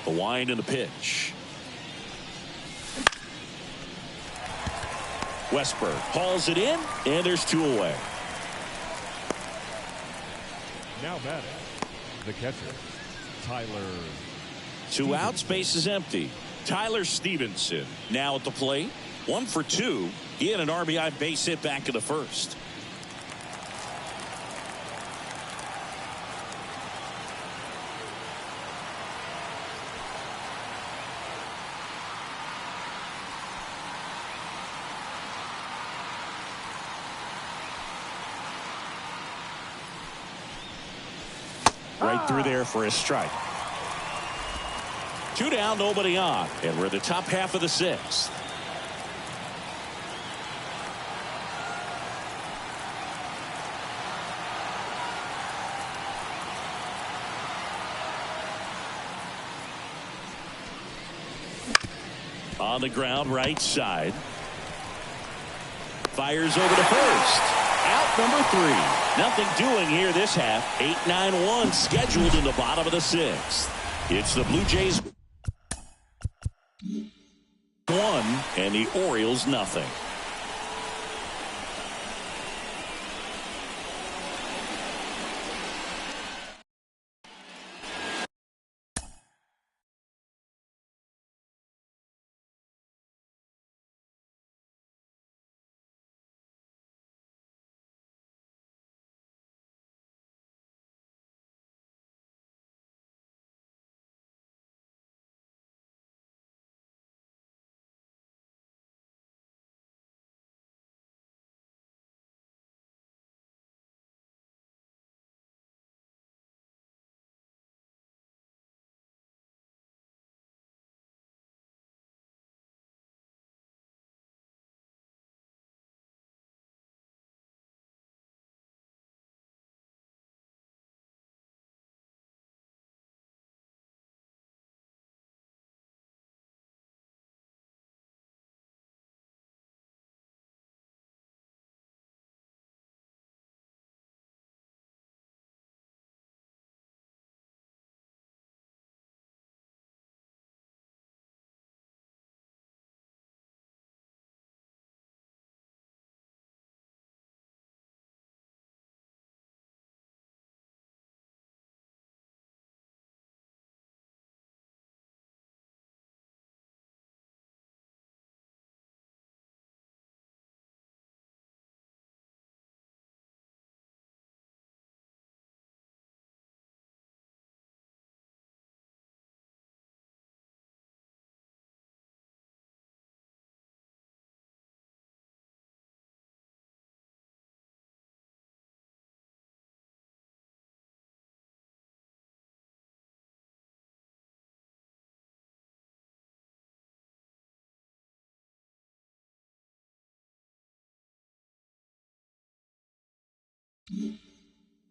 The wind and the pitch. Westberg hauls it in, and there's 2 away. Now batting, the catcher, Tyler. 2 outs, base is empty. Tyler Stevenson now at the plate. 1 for 2. He had an RBI base hit back in the first. Right through there for a strike. 2 down, nobody on, and we're the top half of the 6th. On the ground, right side. Fires over to first. Out number 3. Nothing doing here this half. 8-9-1 scheduled in the bottom of the 6th. It's the Blue Jays 1 and the Orioles nothing.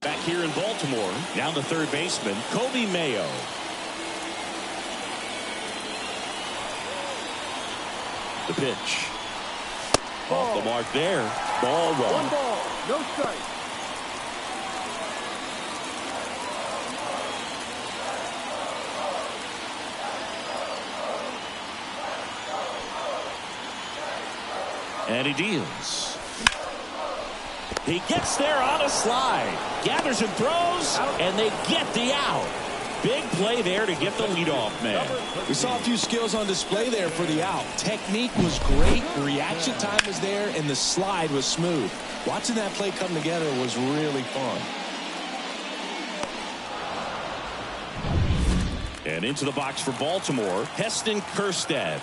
Back here in Baltimore, down the third baseman, Kobe Mayo. The pitch. Off the mark there. Ball 1. 1 ball, no strike. And he deals. He gets there on a slide. Gathers and throws, and they get the out. Big play there to get the leadoff man. We saw a few skills on display there for the out. Technique was great, reaction time was there, and the slide was smooth. Watching that play come together was really fun. And into the box for Baltimore, Heston Kjerstad.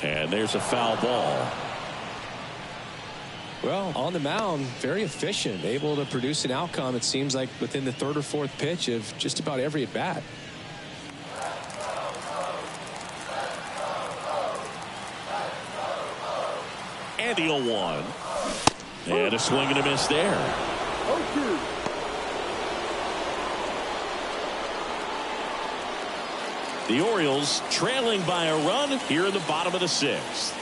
And there's a foul ball. Well, on the mound, very efficient, able to produce an outcome, it seems like, within the third or fourth pitch of just about every at bat. And the 0-1. And a swing and a miss there. 0-2. The Orioles trailing by a run here in the bottom of the sixth.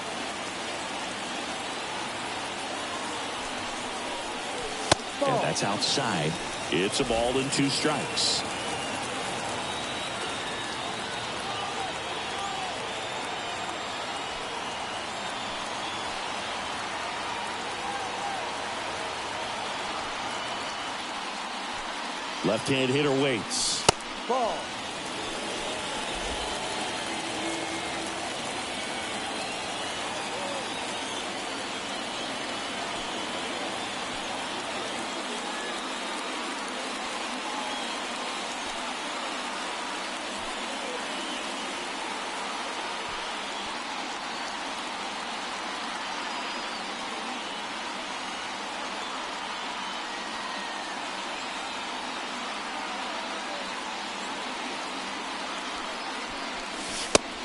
And that's outside. It's a ball and 2 strikes. Left-hand hitter waits. Ball.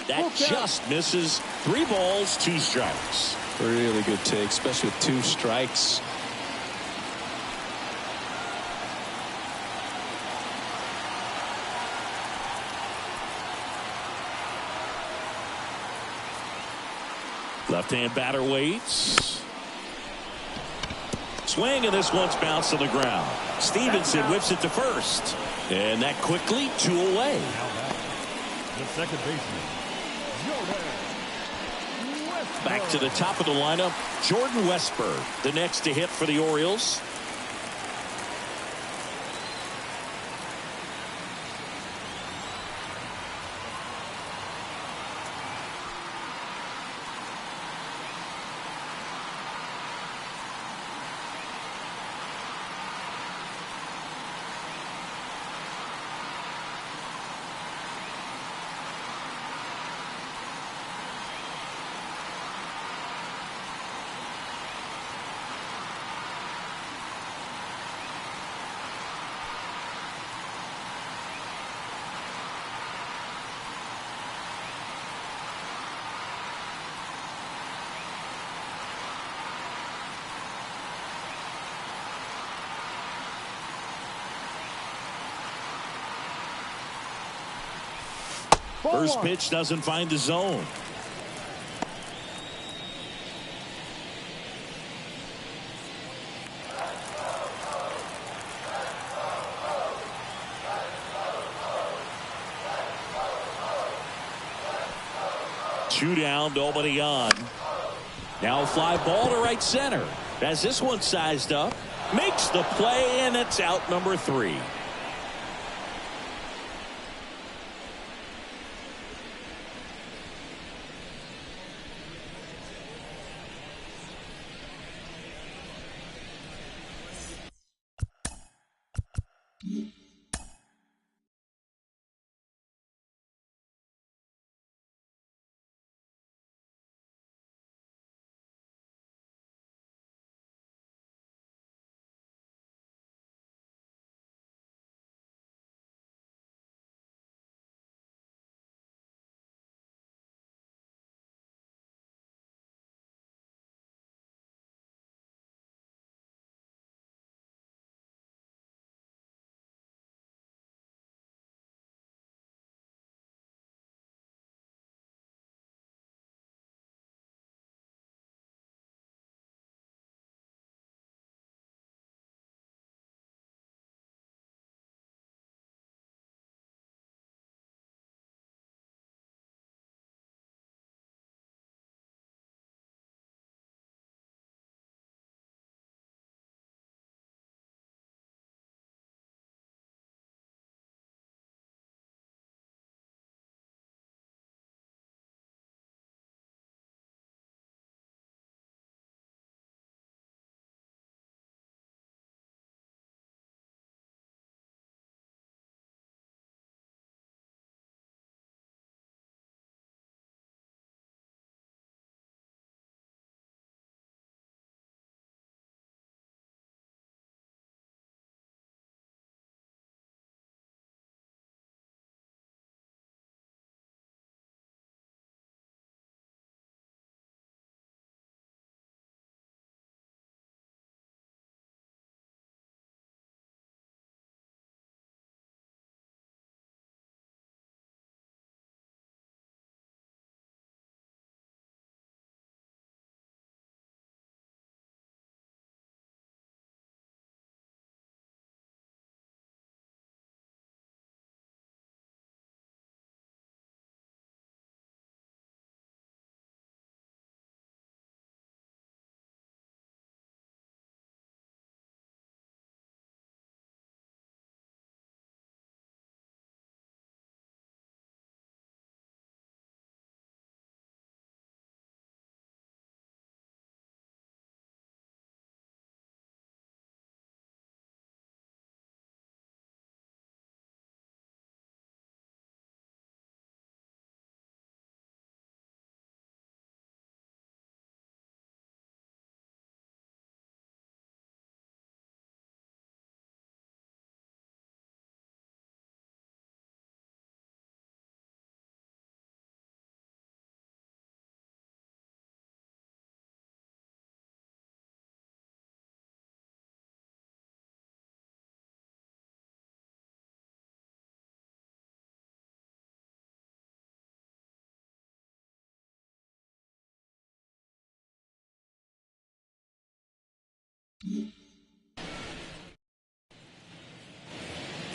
That just misses. 3 balls, 2 strikes. Really good take, especially with 2 strikes. Left-hand batter waits. Swing, and this one's bounced to the ground. Stevenson whips it to first. And that quickly 2 away. The second baseman, Back to the top of the lineup, Jordan Westburg, the next to hit for the Orioles. First pitch doesn't find the zone. Two down, nobody on. Now a fly ball to right center. As this one sized up, makes the play, and it's out number 3.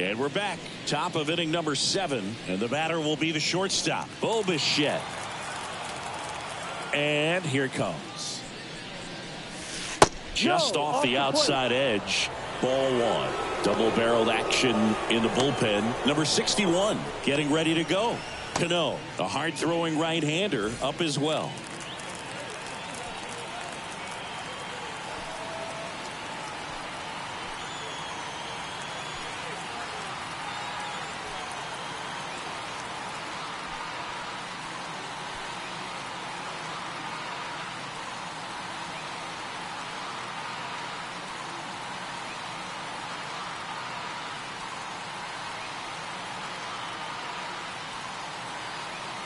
And we're back. Top of inning number 7. And the batter will be the shortstop, Bo Bichette. And here it comes. Just off the outside edge. Ball 1. Double-barreled action in the bullpen. Number 61 getting ready to go. Cano, a hard-throwing right-hander, up as well.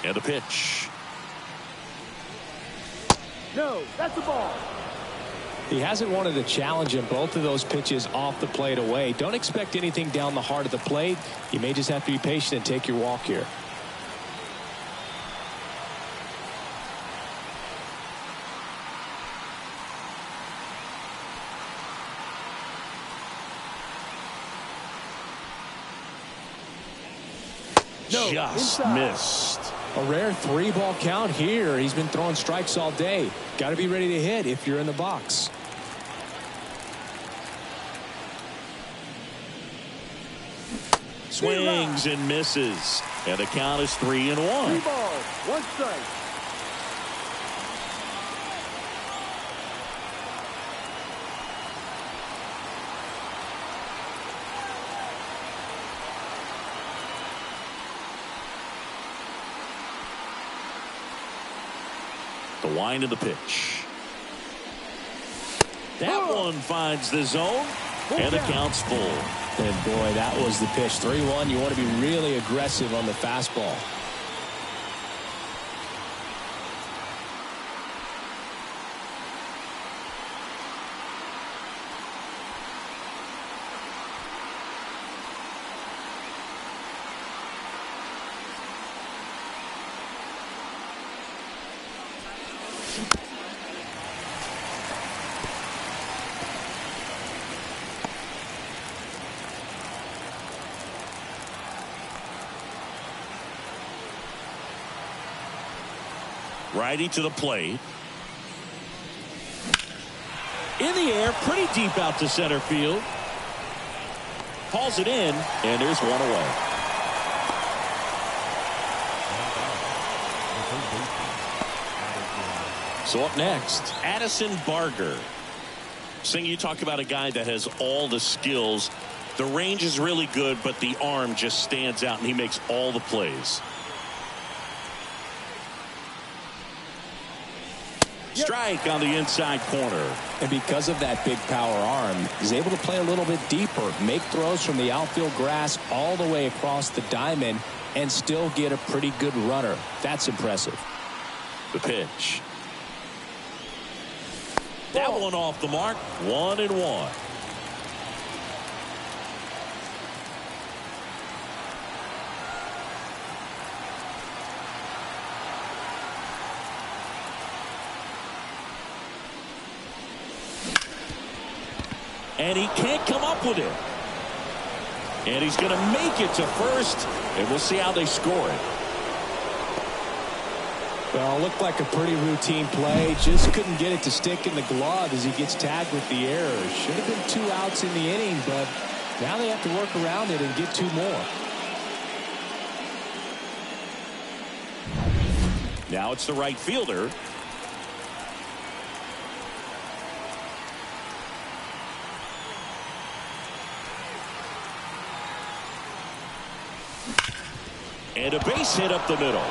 And a pitch. No, that's a ball. He hasn't wanted to challenge him. Both of those pitches off the plate away. Don't expect anything down the heart of the plate. You may just have to be patient and take your walk here. Just missed. A rare 3-ball count here. He's been throwing strikes all day. Got to be ready to hit if you're in the box. Swings and misses. And the count is 3-1. 3 balls, 1 strike. The wind of the pitch. That one finds the zone. And the count's full. And boy, that was the pitch. 3-1. You want to be really aggressive on the fastball. Righty to the plate. In the air, pretty deep out to center field. Hauls it in, and there's one away. So up next, Addison Barger. Sing, you talk about a guy that has all the skills. The range is really good, but the arm just stands out, and he makes all the plays. Strike on the inside corner. And because of that big power arm, he's able to play a little bit deeper, make throws from the outfield grass all the way across the diamond, and still get a pretty good runner. That's impressive. The pitch. That one off the mark. 1-1. And he can't come up with it. And he's going to make it to first. And we'll see how they score it. Well, it looked like a pretty routine play. Just couldn't get it to stick in the glove as he gets tagged with the error. Should have been 2 outs in the inning, but now they have to work around it and get 2 more. Now it's the right fielder. And a base hit up the middle.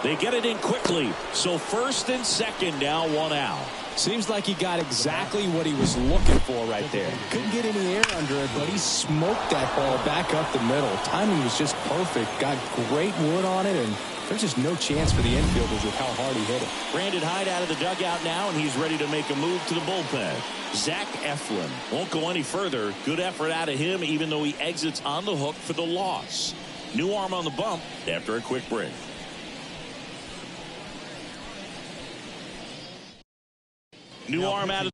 They get it in quickly. So first and second, now 1 out. Seems like he got exactly what he was looking for right there. Couldn't get any air under it, but he smoked that ball back up the middle. Timing was just perfect. Got great wood on it, and there's just no chance for the infielders with how hard he hit it. Brandon Hyde out of the dugout now, and he's ready to make a move to the bullpen. Zach Eflin won't go any further. Good effort out of him, even though he exits on the hook for the loss. New arm on the bump after a quick break. New arm out of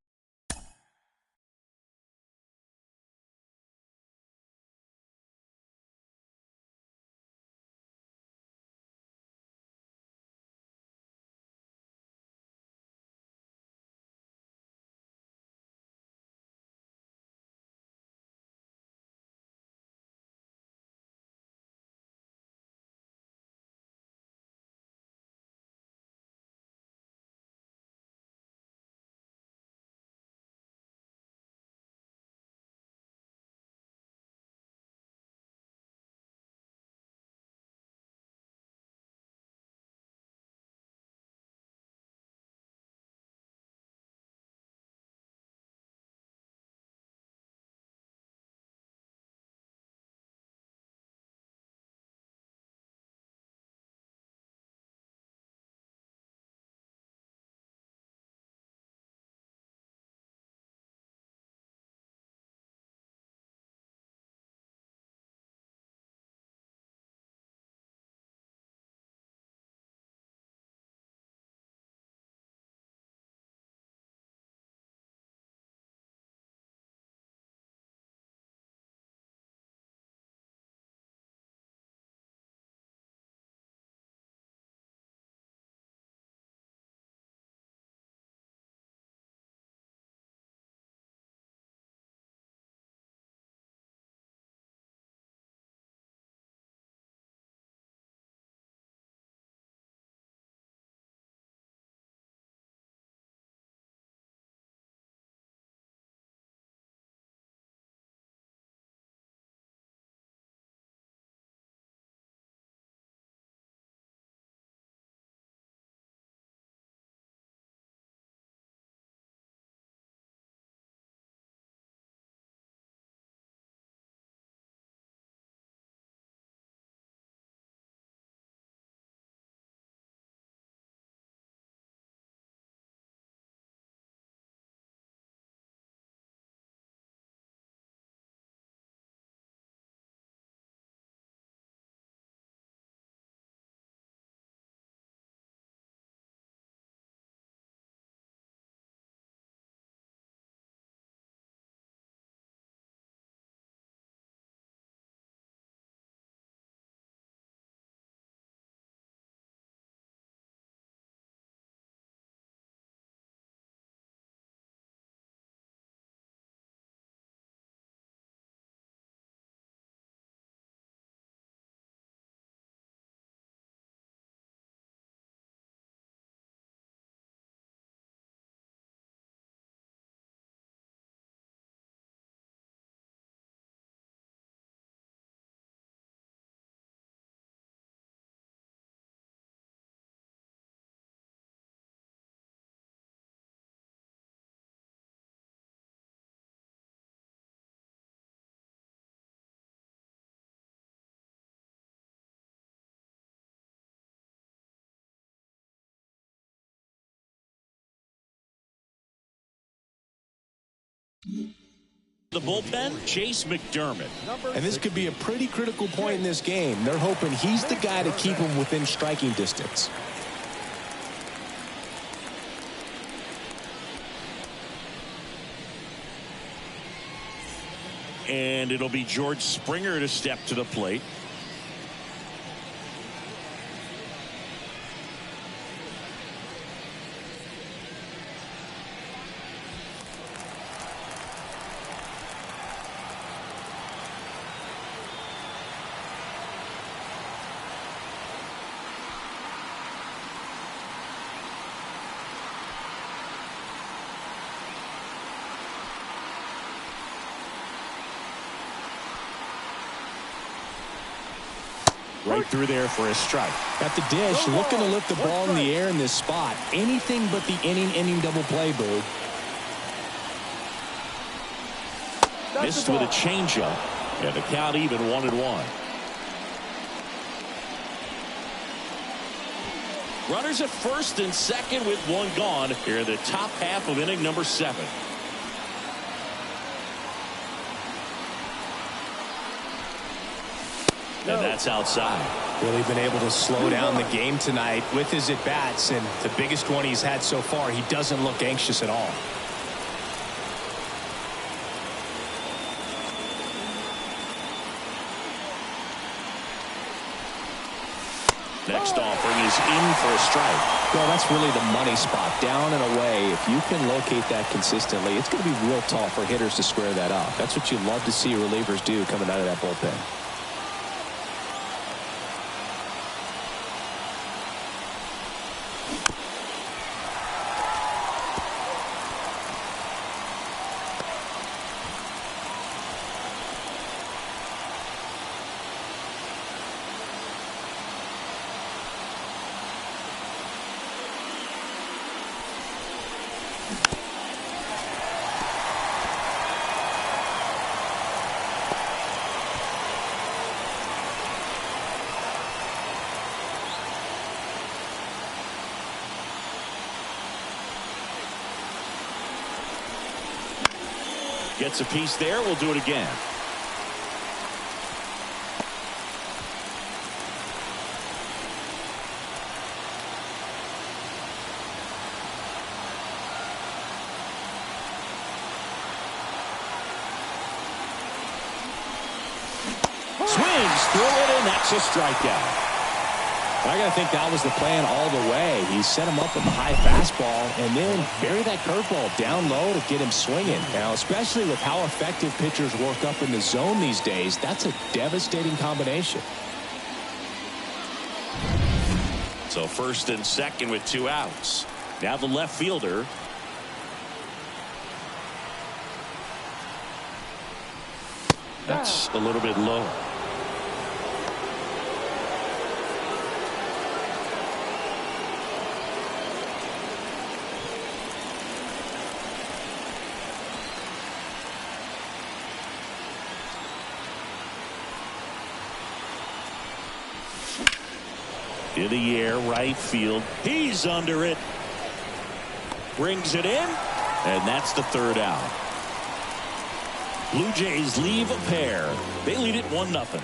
the bullpen, Chase McDermott. And this could be a pretty critical point in this game. They're hoping he's the guy to keep them within striking distance. And it'll be George Springer to step to the plate. Right through there for a strike. At the dish, looking to lift the ball in the air in this spot. Anything but the inning double play, Boog. Missed with a changeup, and the count even 1-1. Runners at first and second with one gone here in the top half of inning number 7. And that's outside. Really been able to slow down the game tonight with his at-bats, and the biggest one he's had so far, he doesn't look anxious at all. Next offering is in for a strike. Well, that's really the money spot, down and away. If you can locate that consistently, it's going to be real tough for hitters to square that up. That's what you love to see relievers do coming out of that bullpen. Gets a piece there. We'll do it again. Swings through it, and that's a strikeout. I got to think that was the plan all the way. He set him up with a high fastball and then bury that curveball down low to get him swinging. Now, especially with how effective pitchers work up in the zone these days, that's a devastating combination. So first and second with 2 outs. Now the left fielder. That's a little bit low. In the air, right field. He's under it. Brings it in. And that's the 3rd out. Blue Jays leave a pair. They lead it 1-0.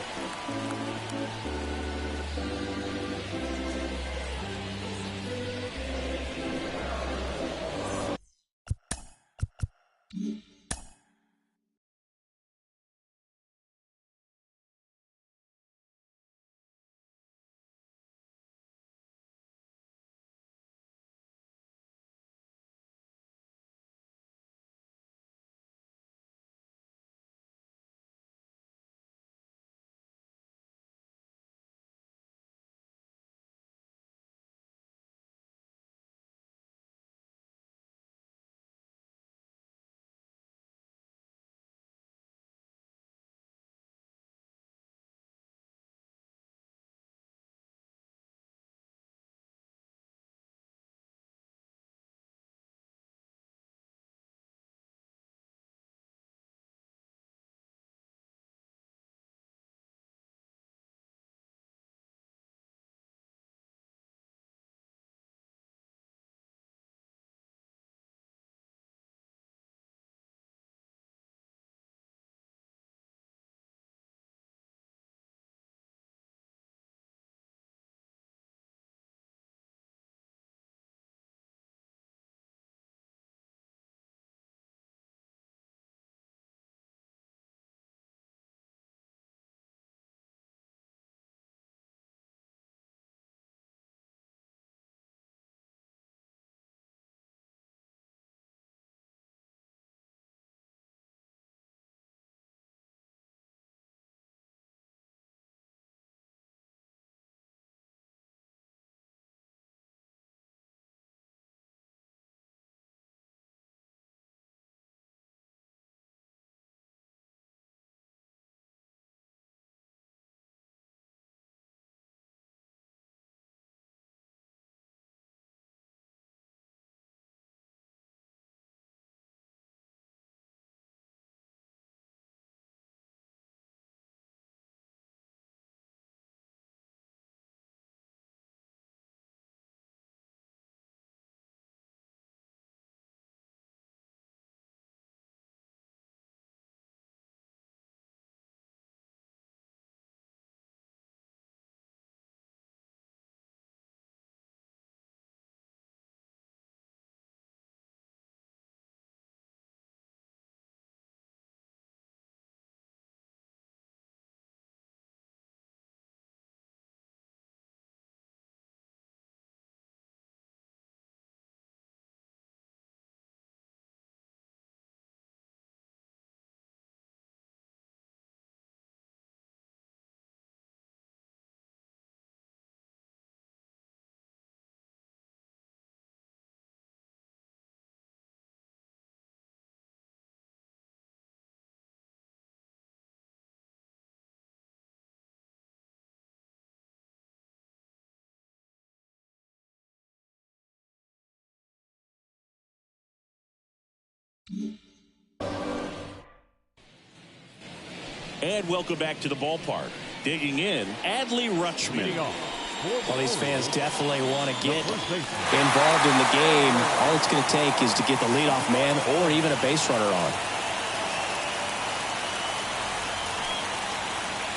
And welcome back to the ballpark. Digging in, Adley Rutschman. Well, these fans definitely want to get involved in the game. All it's going to take is to get the leadoff man or even a base runner on.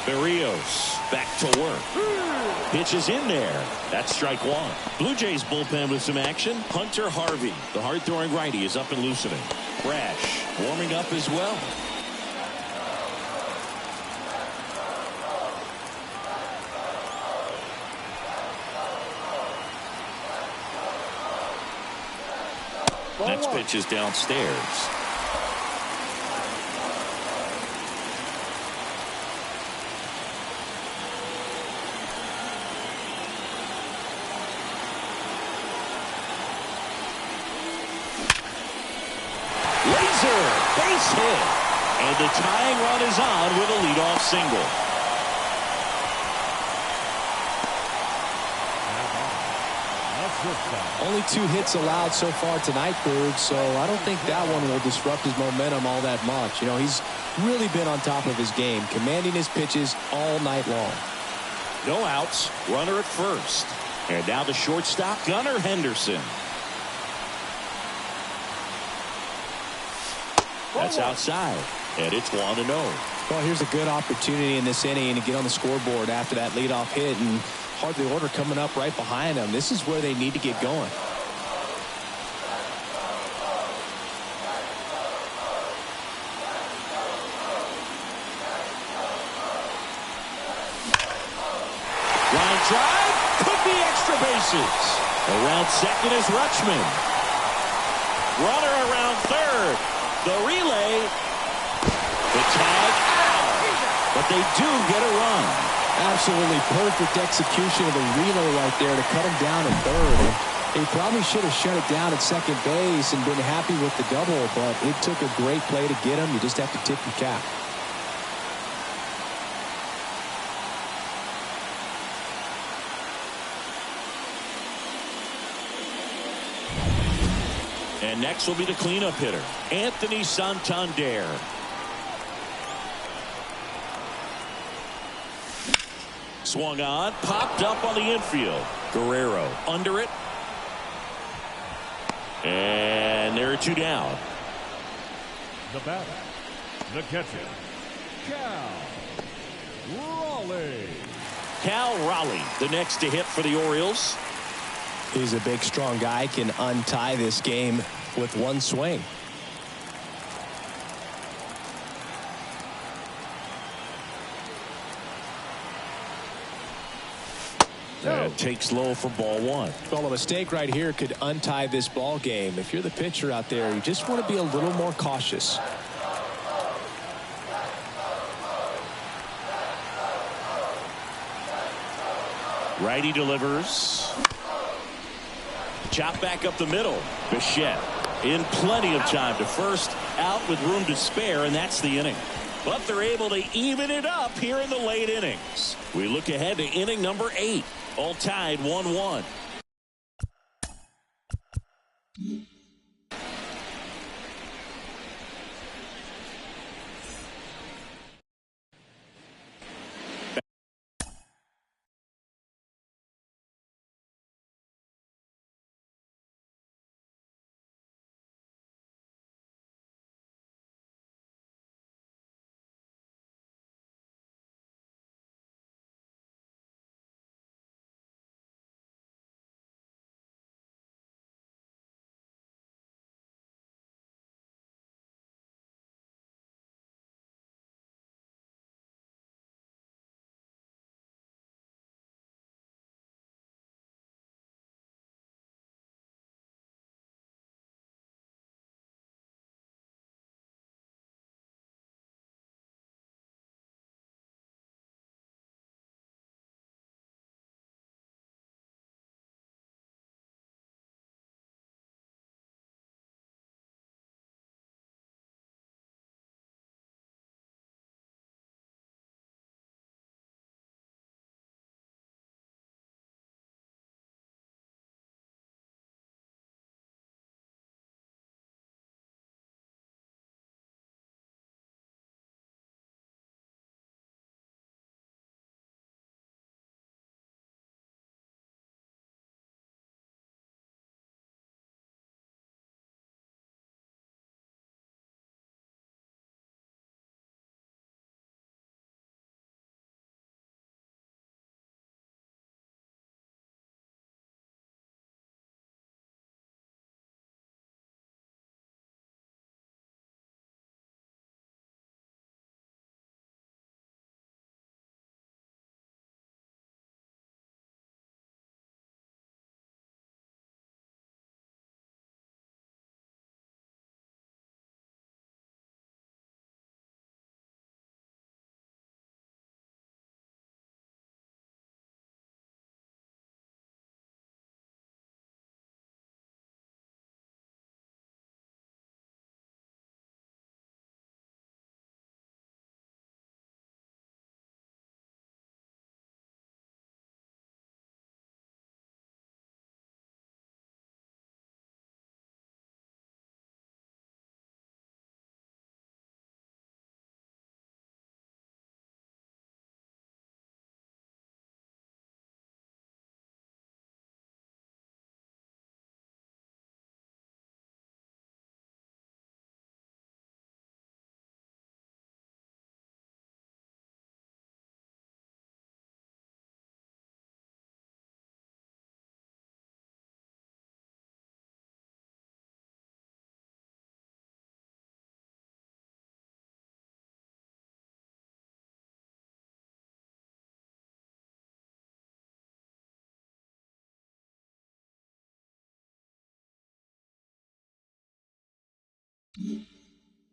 Barrios back to work. Pitch is in there. That's strike one. Blue Jays bullpen with some action. Hunter Harvey, the hard-throwing righty, is up and loosening. Brash warming up as well. Next pitch is downstairs. Laser base hit, and the tying run is on with a leadoff single. Only 2 hits allowed so far tonight, Bird, so I don't think that one will disrupt his momentum all that much. You know, he's really been on top of his game, commanding his pitches all night long. No outs, runner at first. And now the shortstop, Gunnar Henderson. That's outside, and it's 1-0. Well, here's a good opportunity in this inning to get on the scoreboard after that leadoff hit, and hardly order coming up right behind them. This is where they need to get going. Line drive, could be extra bases. Around second is Rutschman. Runner around third. The relay. The tag out. But they do get a run. Absolutely perfect execution of the relay right there to cut him down in third. And he probably should have shut it down at second base and been happy with the double, but it took a great play to get him. You just have to tip your cap. And next will be the cleanup hitter, Anthony Santander. Swung on, popped up on the infield. Guerrero under it. And there are 2 down. The batter, the catcher, Cal Raleigh. Cal Raleigh, the next to hit for the Orioles. He's a big, strong guy, can untie this game with one swing. And takes low for ball 1. Well, a mistake right here could untie this ball game. If you're the pitcher out there, you just want to be a little more cautious. Righty delivers. Chop back up the middle. Bichette in plenty of time to first, out with room to spare, and that's the inning. But they're able to even it up here in the late innings. We look ahead to inning number 8. All tied 1-1.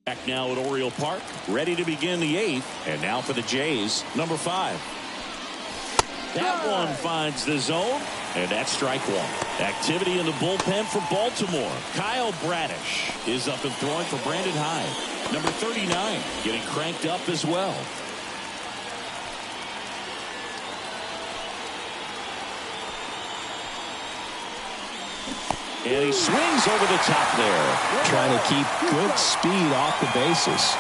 Back now at Oriole Park, ready to begin the 8th. And now for the Jays, number 5. That one finds the zone, and that's strike 1. Activity in the bullpen for Baltimore. Kyle Bradish is up and throwing for Brandon Hyde. Number 39 getting cranked up as well. And he swings over the top there. Trying to keep good speed off the bases.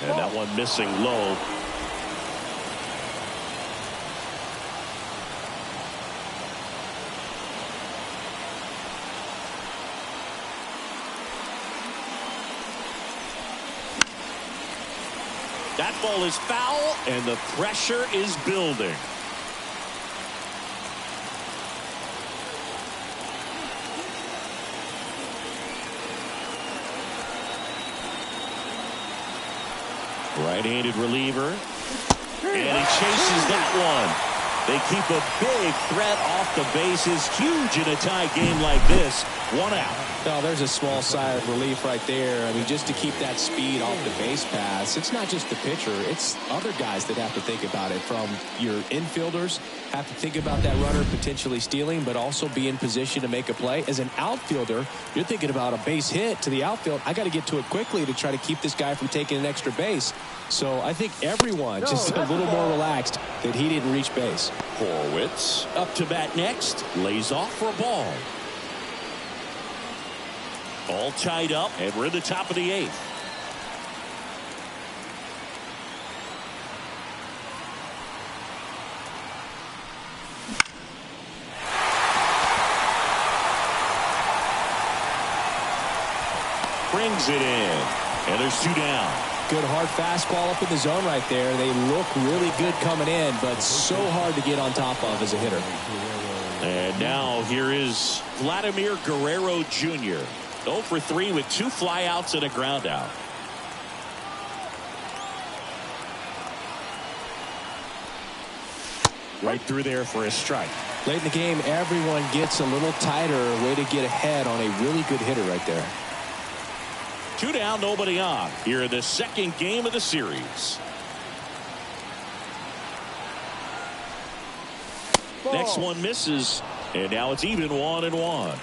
And that one missing low. That ball is foul, and the pressure is building. Right-handed reliever, and he chases that one. They keep a big threat off the bases. Huge in a tie game like this. 1 out. Oh, there's a small sigh of relief right there. I mean, just to keep that speed off the base pass. It's not just the pitcher. It's other guys that have to think about it. From your infielders, have to think about that runner potentially stealing, but also be in position to make a play. As an outfielder, you're thinking about a base hit to the outfield. I got to get to it quickly to try to keep this guy from taking an extra base. So I think everyone just a little more relaxed that he didn't reach base. Horwitz up to bat next. Lays off for a ball. All tied up, and we're in the top of the 8th. Brings it in, and there's 2 down. Good hard fastball up in the zone right there. They look really good coming in, but so hard to get on top of as a hitter. And now here is Vladimir Guerrero Jr. 0 for 3 with 2 flyouts and a ground out. Right through there for a strike. Late in the game, everyone gets a little tighter. Way to get ahead on a really good hitter right there. 2 down, nobody on. Here in the second game of the series. Ball. Next one misses, and now it's even 1-1.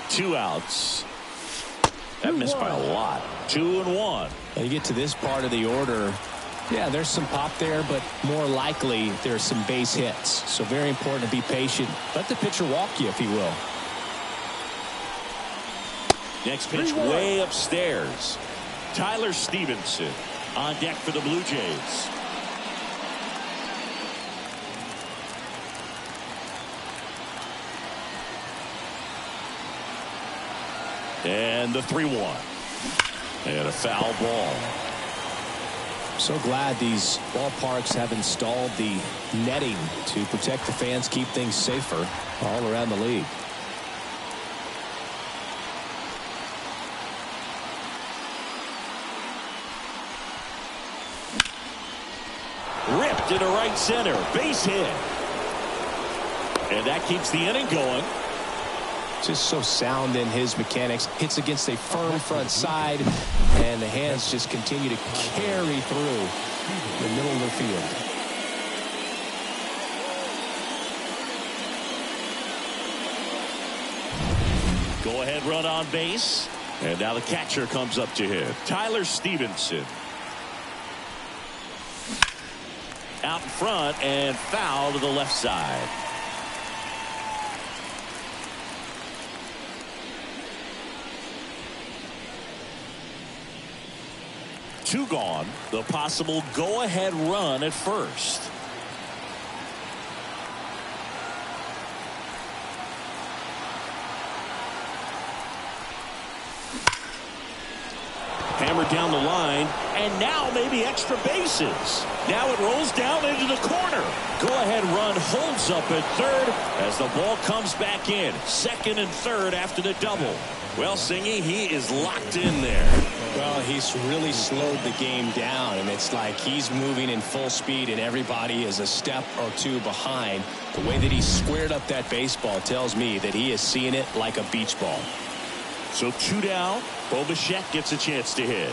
Two outs. That missed by a lot. 2-1. And you get to this part of the order. Yeah, there's some pop there, but more likely there's some base hits. So very important to be patient. Let the pitcher walk you, if he will. Next pitch way upstairs. Tyler Stevenson on deck for the Blue Jays. And the 3-1. And a foul ball. So glad these ballparks have installed the netting to protect the fans, keep things safer all around the league. Ripped into right center. Base hit. And that keeps the inning going. Just so sound in his mechanics. Hits against a firm front side, and the hands just continue to carry through the middle of the field. Go ahead run on base. And now the catcher comes up to him. Tyler Stevenson. Out in front and foul to the left side. Two gone. The possible go-ahead run at first. Hammered down the line, and now maybe extra bases. Now it rolls down into the corner. go-ahead run holds up at third as the ball comes back in. Second and third after the double. Well, Singy, he is locked in there. Well, he's really slowed the game down, and it's like he's moving in full speed, and everybody is a step or two behind. The way that he squared up that baseball tells me that he is seeing it like a beach ball. So 2 down. Bo Bichette gets a chance to hit.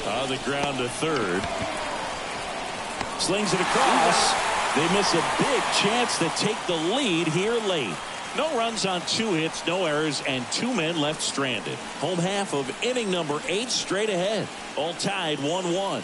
On the ground to third. Slings it across. They miss a big chance to take the lead here late. No runs on 2 hits, no errors, and 2 men left stranded. Home half of inning number 8 straight ahead. All tied 1-1.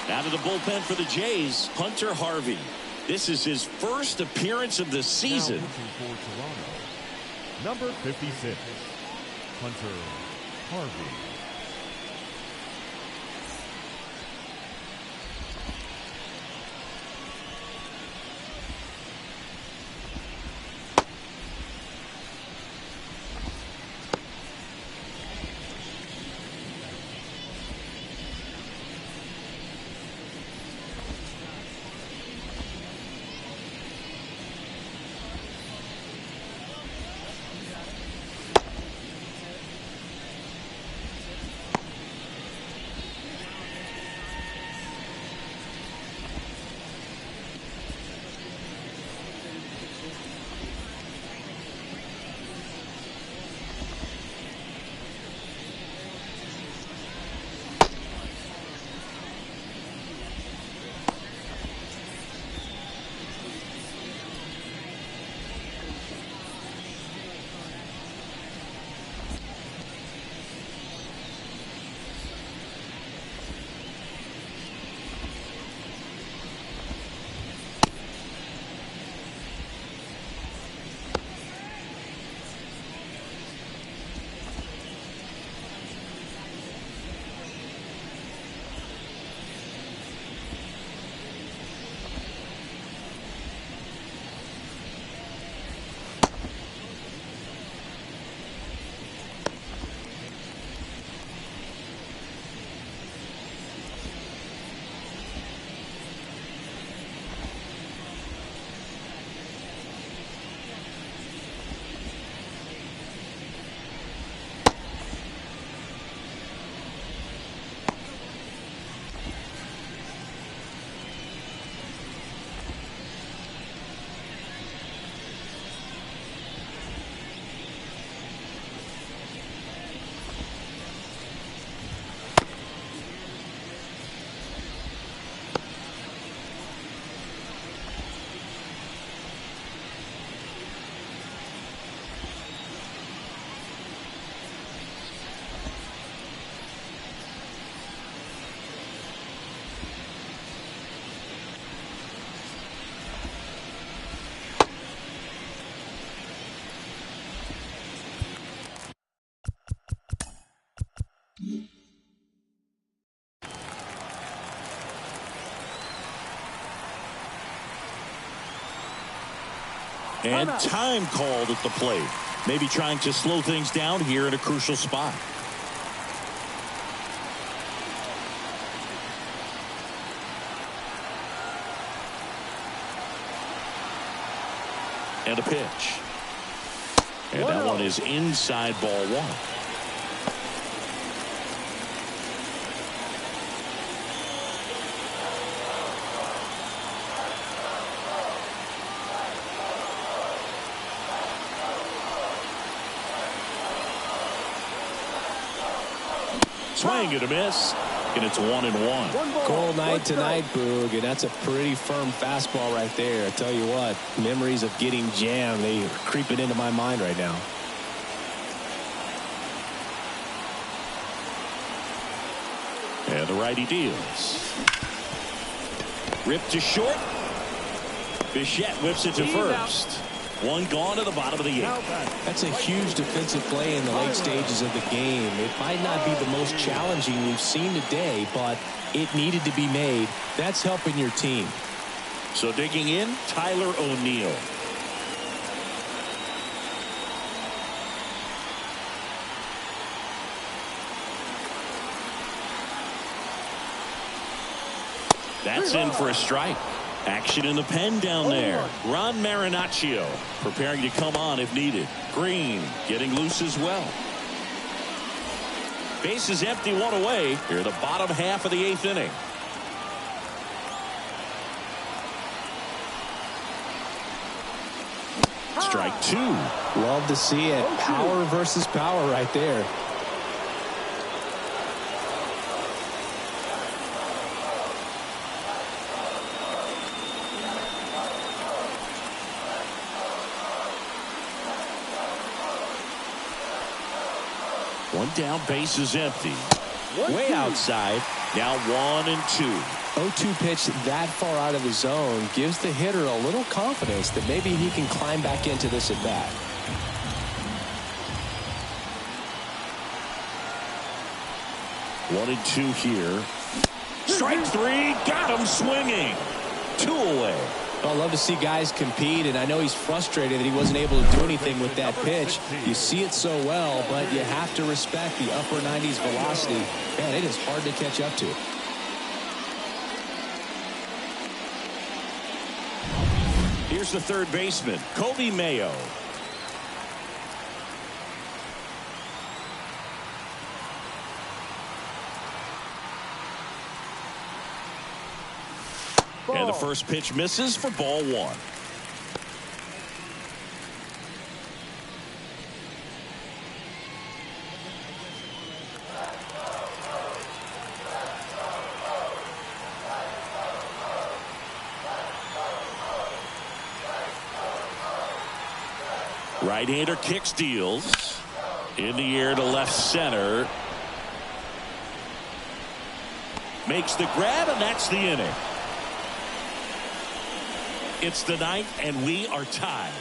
Out of the bullpen for the Jays, Hunter Harvey. This is his first appearance of the season. Now pitching for Toronto, number 56, Hunter Harvey. And time called at the plate. Maybe trying to slow things down here in a crucial spot. And a pitch. And that one is inside ball 1. Swing and a miss, and it's 1-1. Cold night tonight, Boog, and that's a pretty firm fastball right there. I tell you what, memories of getting jammed, they are creeping into my mind right now. And the righty deals. Ripped to short. Bichette whips it to first. One gone to the bottom of the 8th. That's a huge defensive play in the late stages of the game. It might not be the most challenging we've seen today, but it needed to be made. That's helping your team. So digging in, Tyler O'Neill. That's in for a strike. Action in the pen down there. Ron Marinaccio preparing to come on if needed. Green getting loose as well. Base is empty, one away. Here the bottom half of the 8th inning. Strike 2. Love to see it. Power versus power right there. One down, base is empty. Way outside. Now 1-2. 0-2 pitch that far out of the zone gives the hitter a little confidence that maybe he can climb back into this at bat. One and 2 here. Strike 3. Got him swinging. 2 away. Well, I love to see guys compete, and I know he's frustrated that he wasn't able to do anything with that pitch. You see it so well, but you have to respect the upper 90s velocity. Man, it is hard to catch up to. Here's the third baseman, Kobe Mayo. And the first pitch misses for ball 1. Right-hander kicks, deals. In the air to left center. Makes the grab, and that's the inning. It's the 9th, and we are tied.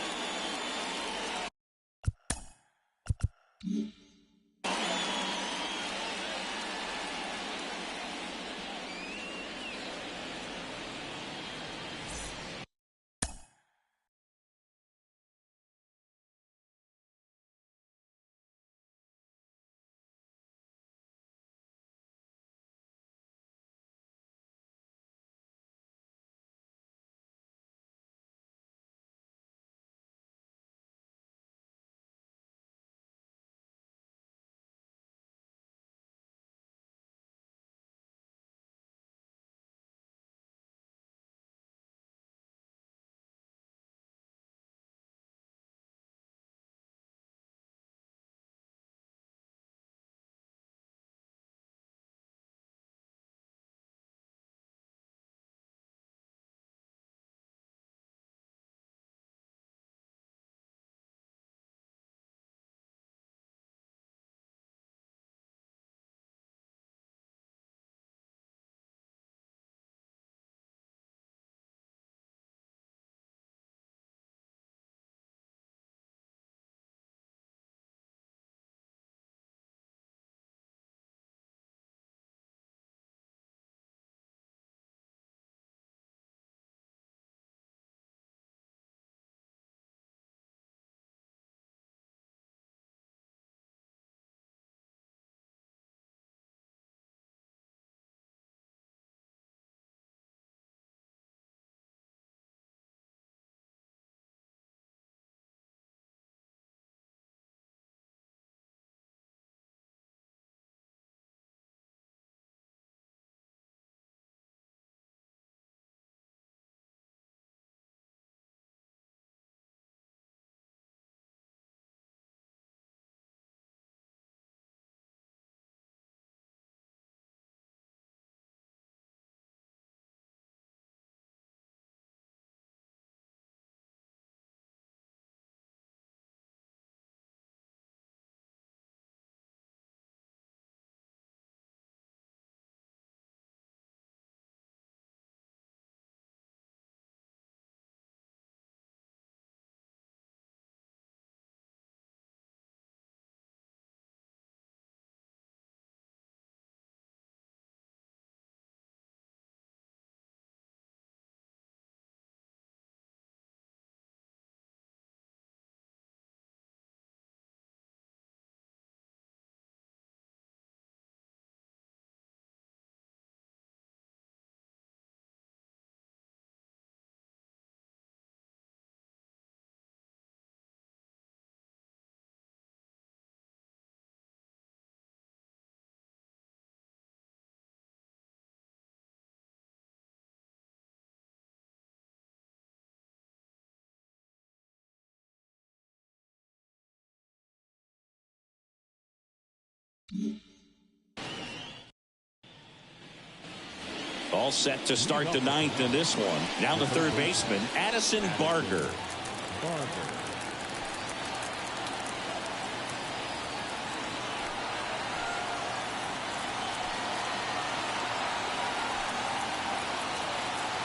All set to start the ninth in this one. Now the third baseman, Addison Barger.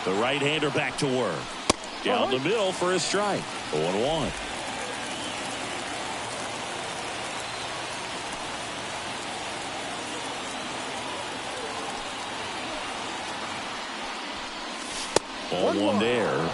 The right-hander back to work. Down the middle for a strike. 0-1. Ball one there.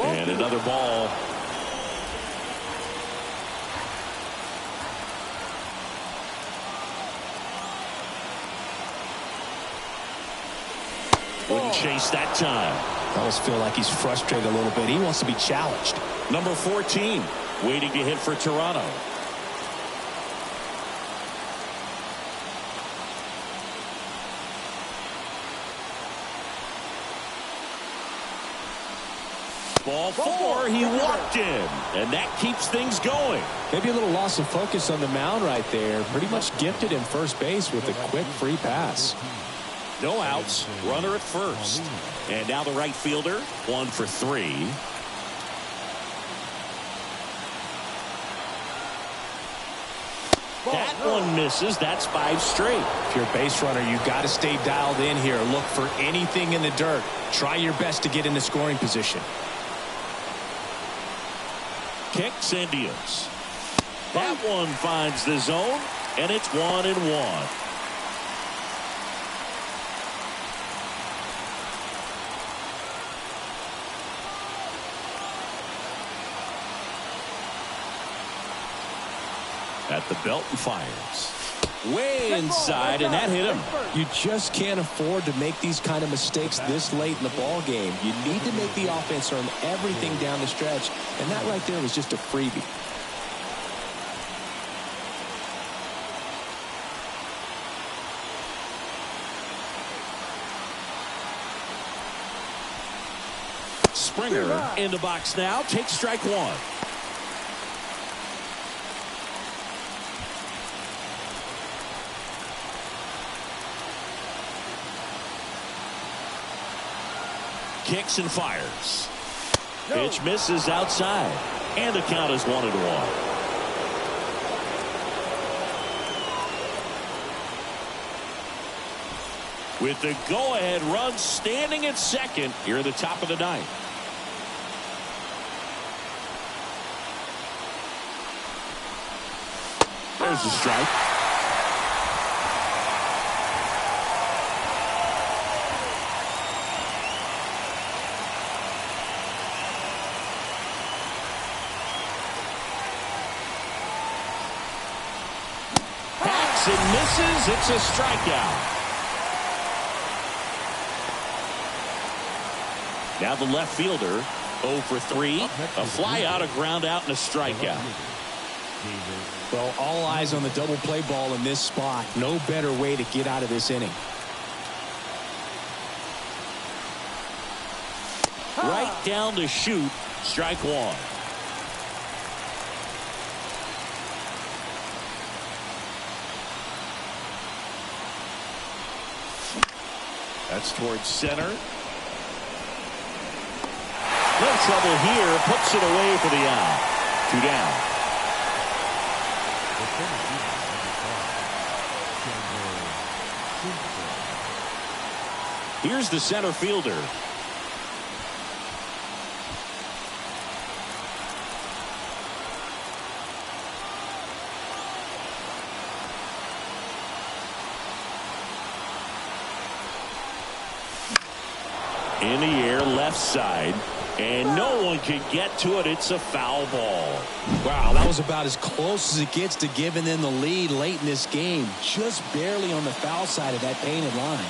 And another ball. Wouldn't chase that time. I almost feel like he's frustrated a little bit. He wants to be challenged. Number 14, waiting to hit for Toronto. Ball four, he walked in, and that keeps things going. Maybe a little loss of focus on the mound right there. Pretty much gifted him first base with a quick free pass. No outs, runner at first. And now the right fielder, 1 for 3. That one misses. That's 5 straight. If you're a base runner, you got to stay dialed in here. Look for anything in the dirt. Try your best to get in the scoring position. Kicks and deals. That one finds the zone, and it's 1-1. At the belt and fires. Way inside, and that hit him. You just can't afford to make these kind of mistakes this late in the ball game. You need to make the offense earn everything down the stretch, and that right there was just a freebie. Springer in the box now, takes strike 1. Kicks and fires. Pitch misses outside, and the count is 1-1. With the go-ahead run standing at second here at the top of the ninth. There's the strike. And misses. It's a strikeout. Now the left fielder, 0 for 3. A fly out, a ground out, and a strikeout. Well, all eyes on the double play ball in this spot. No better way to get out of this inning. Right down to shoot. Strike 1. That's towards center. No trouble here. Puts it away for the out. 2 down. Here's the center fielder. In the air, left side, and no one can get to it. It's a foul ball. Wow, that was about as close as it gets to giving them the lead late in this game. Just barely on the foul side of that painted line.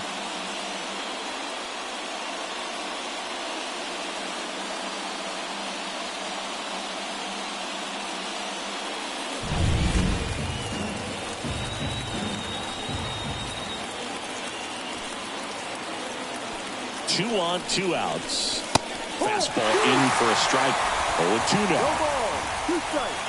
2 on, 2 outs. Fastball in for a strike. 0-2 No now. ball. 2 strikes.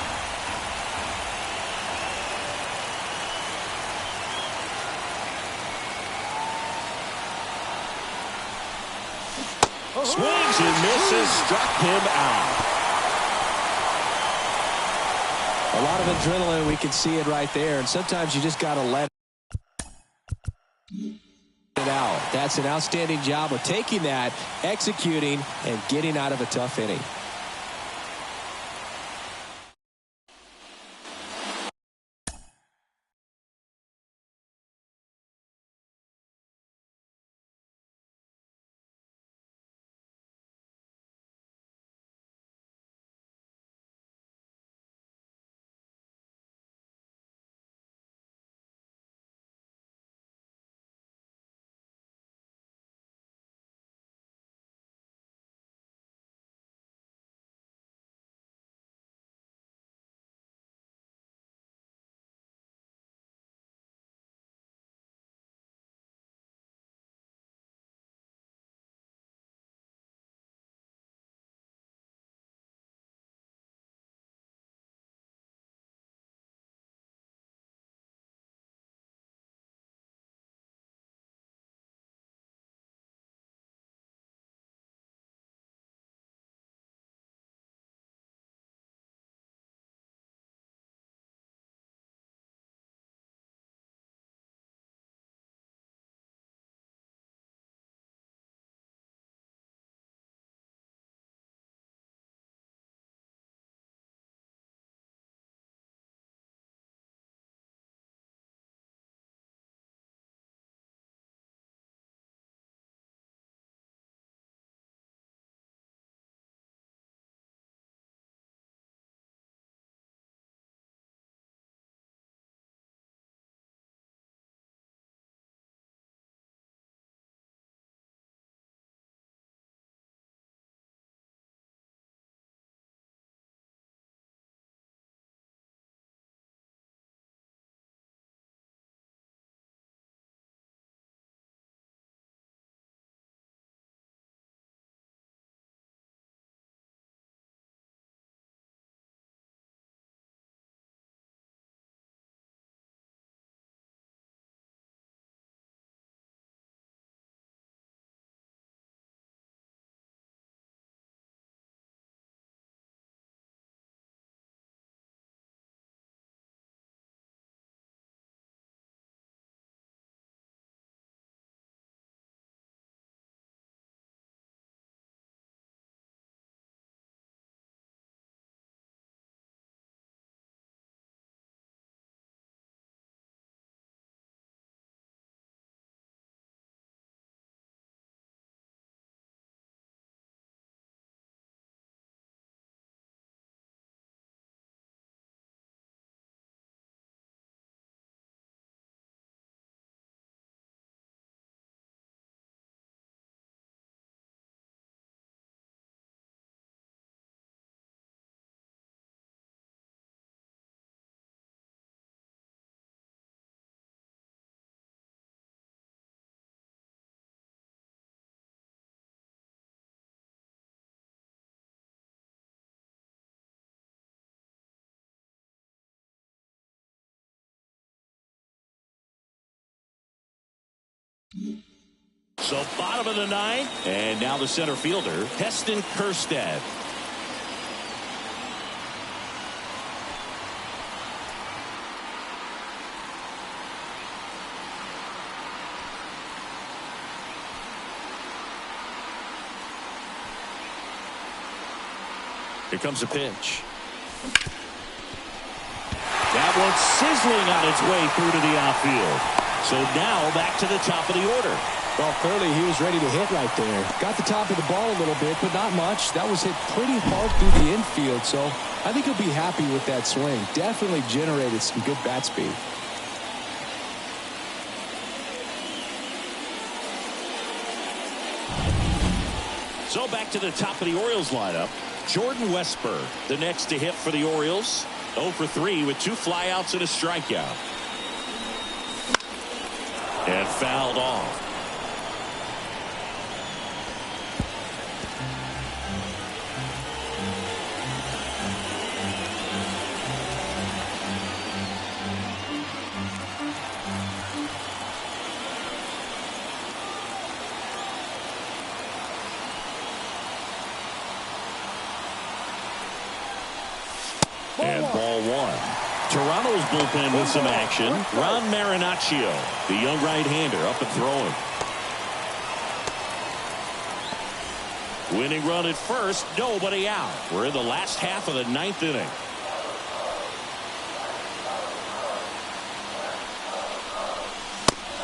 Swings and misses. Struck him out. A lot of adrenaline. We can see it right there. And sometimes you just got to let it out. That's an outstanding job of taking that, executing, and getting out of a tough inning. So bottom of the 9th, and now the center fielder, Heston Kjerstad. Here comes a pitch. That one's sizzling on its way through to the outfield. So now back to the top of the order. Well, clearly he was ready to hit right there. Got the top of the ball a little bit, but not much. That was hit pretty hard through the infield, so I think he'll be happy with that swing. Definitely generated some good bat speed. So back to the top of the Orioles lineup. Jordan Westburg, the next to hit for the Orioles. 0 for 3 with 2 flyouts and a strikeout. And fouled off. Toronto's bullpen with some action. Ron Marinaccio, the young right-hander, up and throwing. Winning run at first, nobody out. We're in the last half of the 9th inning.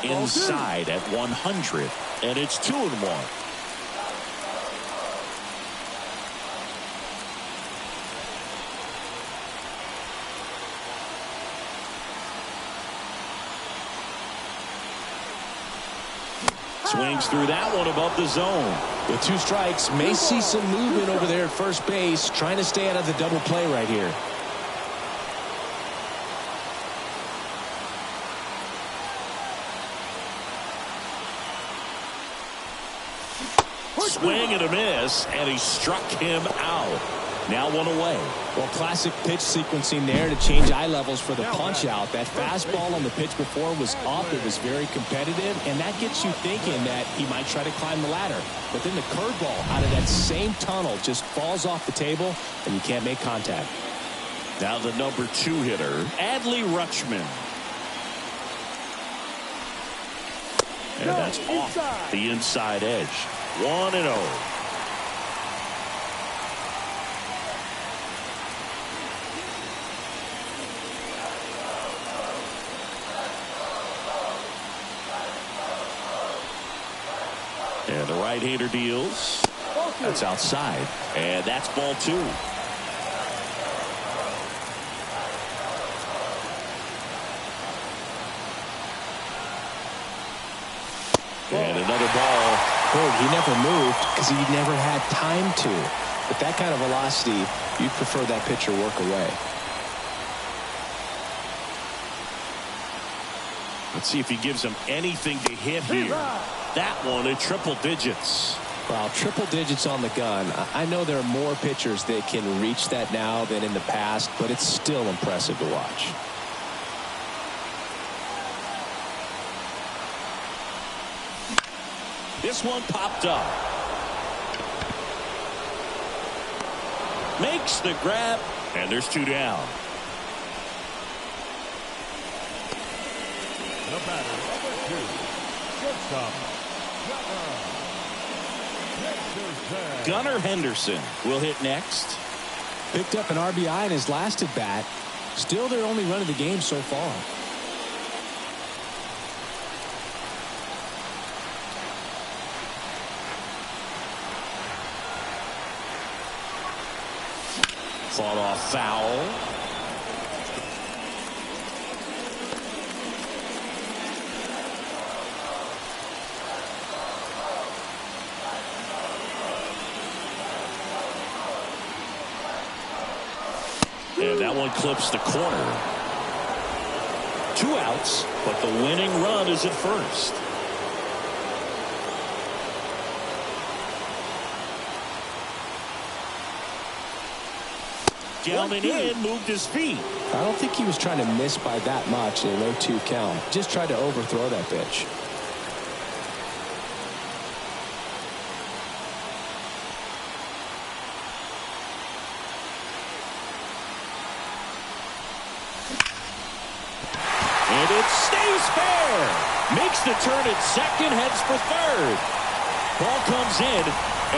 Inside at 100, and it's 2-1. Swings through that one above the zone. With 2 strikes, may see some movement over there at first base, trying to stay out of the double play right here. Swing and a miss, and he struck him out. Now 1 away. Well, classic pitch sequencing there to change eye levels for the punch out. That fastball on the pitch before was up. It was very competitive, and that gets you thinking that he might try to climb the ladder. But then the curveball out of that same tunnel just falls off the table, and you can't make contact. Now the number 2 hitter, Adley Rutschman. And that's off the inside edge. 1-0. And the right-hander deals. That's outside. And that's ball 2. And another ball. Boy, he never moved because he never had time to. With that kind of velocity, you'd prefer that pitcher work away. Let's see if he gives him anything to hit here. That one at triple digits. Well, triple digits on the gun. I know there are more pitchers that can reach that now than in the past, but it's still impressive to watch. This one popped up. Makes the grab, and there's 2 down. The batter, number 2, shortstop, Gunnar Henderson will hit next. Picked up an RBI in his last at bat. Still their only run of the game so far. Fought off foul. And that one clips the corner. 2 outs, but the winning run is at first. Down and in, moved his feet. I don't think he was trying to miss by that much in an 0-2 count. Just tried to overthrow that pitch. And it stays fair. Makes the turn at second, heads for third. Ball comes in,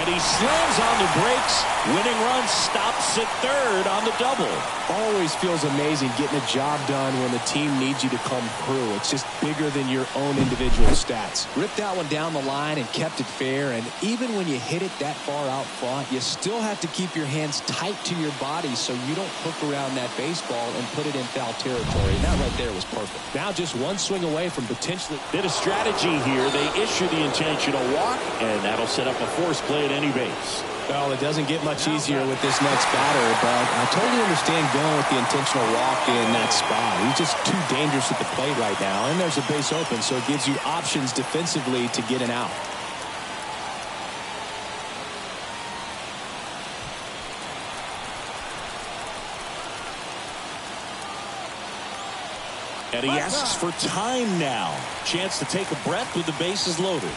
and he slams on the brakes. Winning run stops at third on the double. Always feels amazing getting a job done when the team needs you to come through. It's just bigger than your own individual stats. Ripped that one down the line and kept it fair. And even when you hit it that far out front, you still have to keep your hands tight to your body so you don't hook around that baseball and put it in foul territory. And that right there was perfect. Now just one swing away from potentially. Bit of strategy here. They issue the intentional walk, and that'll set up a force play at any base. Well, it doesn't get much easier with this next batter, but I totally understand going with the intentional walk in that spot. He's just too dangerous at the plate right now, and there's a base open, so it gives you options defensively to get an out. And he asks for time now. Chance to take a breath with the bases loaded.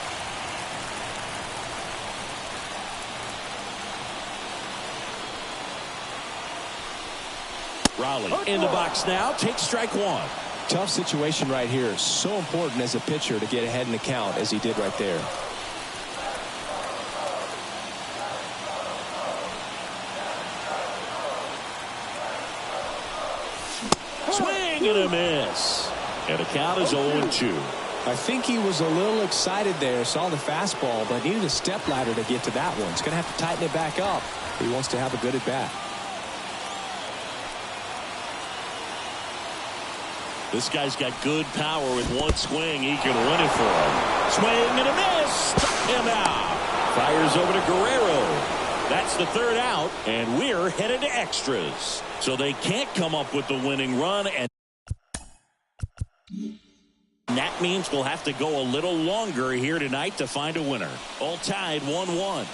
Rowley in the box now. Takes strike one. Tough situation right here. So important as a pitcher to get ahead in the count as he did right there. Swing and a miss. And the count is 0-2. I think he was a little excited there, saw the fastball, but needed a step ladder to get to that one. He's going to have to tighten it back up if he wants to have a good at bat. This guy's got good power. With one swing, he can win it for him. Swing and a miss. Struck him out. Fires over to Guerrero. That's the third out, and we're headed to extras. So they can't come up with the winning run, and that means we'll have to go a little longer here tonight to find a winner. All tied 1-1.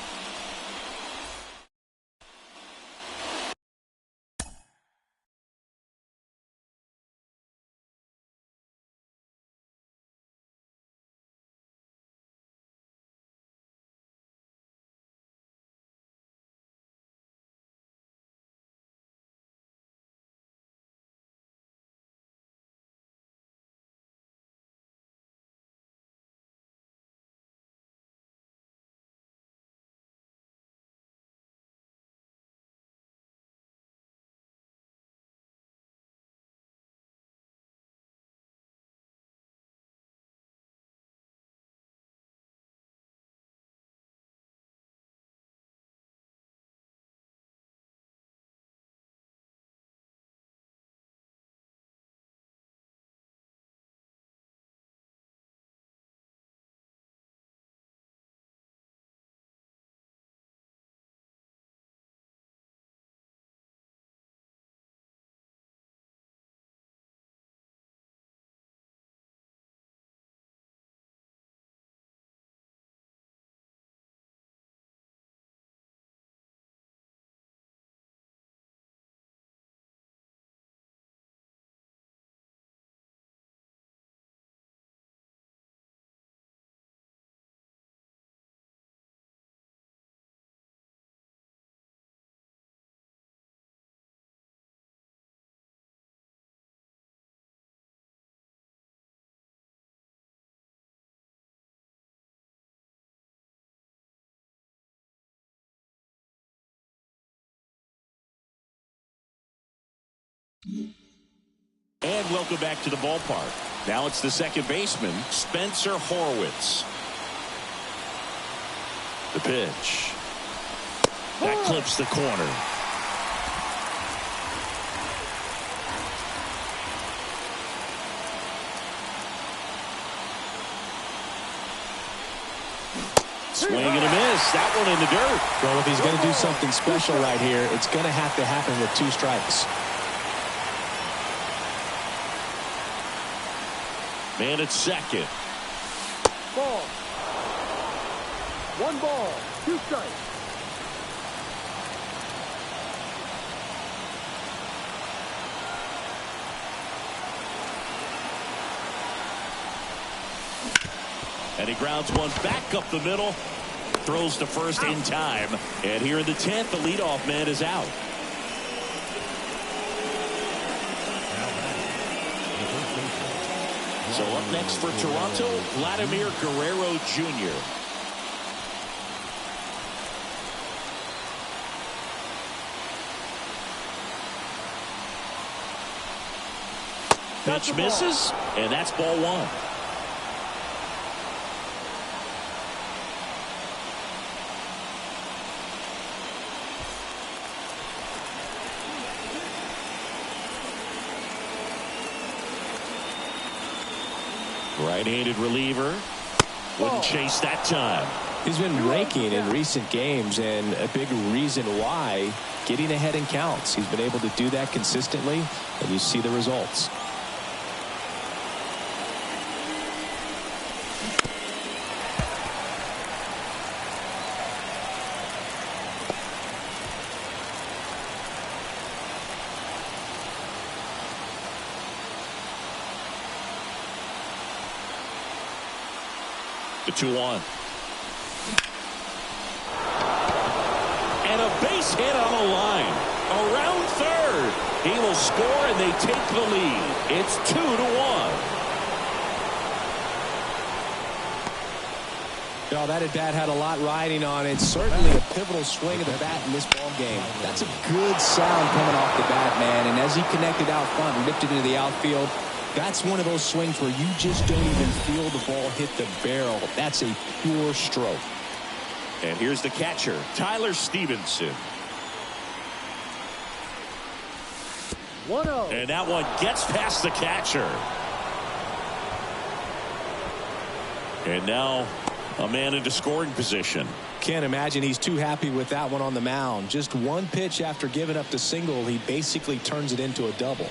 And welcome back to the ballpark. Now it's the second baseman, Spencer Horwitz. The pitch. That clips the corner. Swing and a miss. That one in the dirt. Well, if he's going to do something special right here, it's going to have to happen with 2 strikes. Man at second. Ball. 1 ball, 2 strikes. And he grounds one back up the middle. Throws to first in time. And here in the 10th, the leadoff man is out. So up next for Toronto, Vladimir Guerrero Jr. Pitch misses, and that's ball 1. Right-handed reliever. Wouldn't chase that time. He's been raking in recent games, and a big reason why, getting ahead in counts. He's been able to do that consistently, and you see the results. The 2-1. And a base hit on the line. Around third. He will score, and they take the lead. It's 2-1. No, that at-bat had a lot riding on it. Certainly a pivotal swing of the bat in this ball game. That's a good sound coming off the bat, man. And as he connected out front and lifted into the outfield, that's one of those swings where you just don't even feel the ball hit the barrel. That's a pure stroke. And here's the catcher, Tyler Stevenson. 1-0. And that one gets past the catcher. And now a man into scoring position. Can't imagine he's too happy with that one on the mound. Just one pitch after giving up the single, he basically turns it into a double.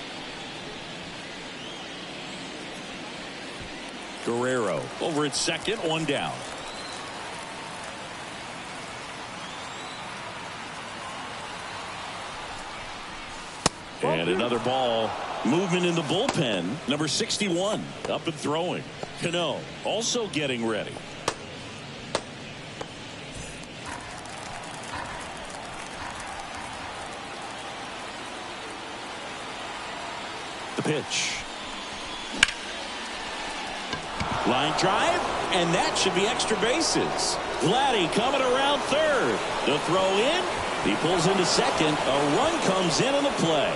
Guerrero over at second, one down. And another ball. Movement in the bullpen. Number 61 up and throwing. Cano also getting ready. The pitch. Line drive, and that should be extra bases. Vladdy coming around third. The throw in. He pulls into second. A run comes in on the play.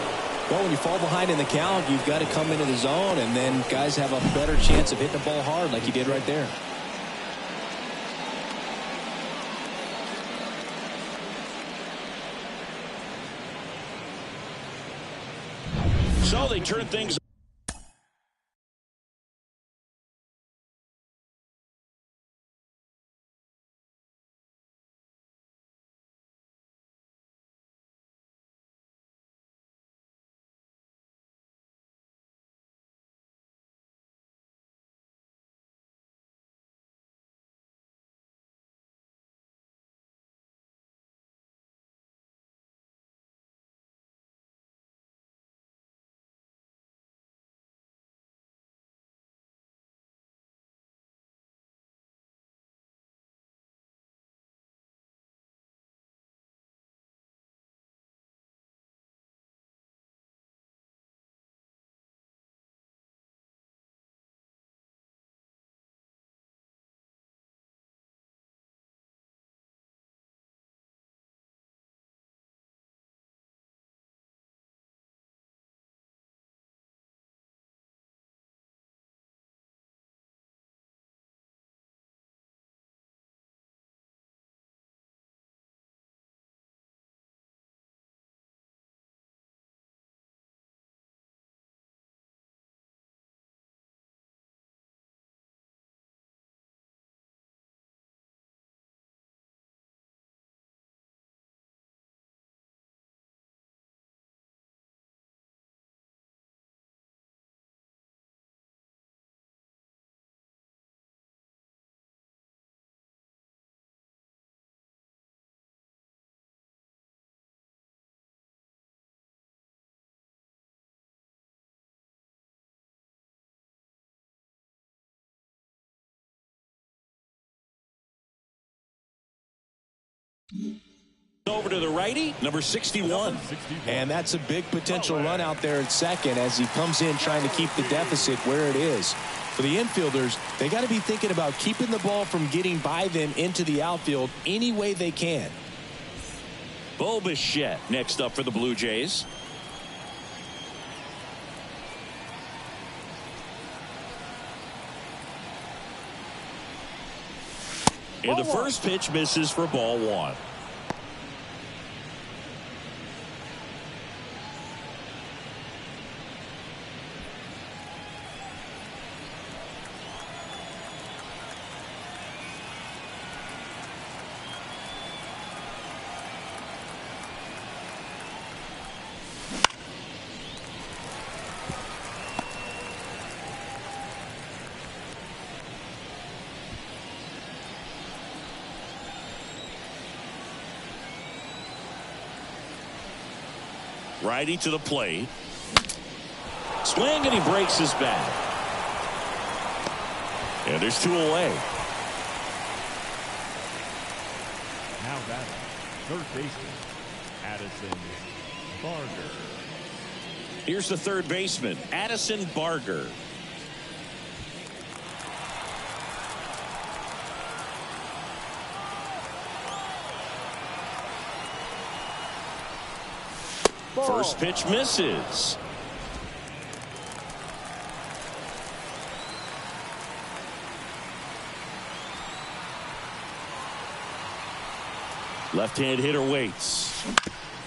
Well, when you fall behind in the count, you've got to come into the zone, and then guys have a better chance of hitting the ball hard like he did right there. So they turn things. Over to the righty, number 61. And that's a big potential run out there at second as he comes in trying to keep the deficit where it is. For the infielders, they got to be thinking about keeping the ball from getting by them into the outfield any way they can. Bo Bichette next up for the Blue Jays. And the first pitch misses for ball one. Righty to the plate. Swing, and he breaks his bat. And there's two away. Now batting, third baseman, Addison Barger. Here's the third baseman, Addison Barger. Ball. First pitch misses. Left-hand hitter waits.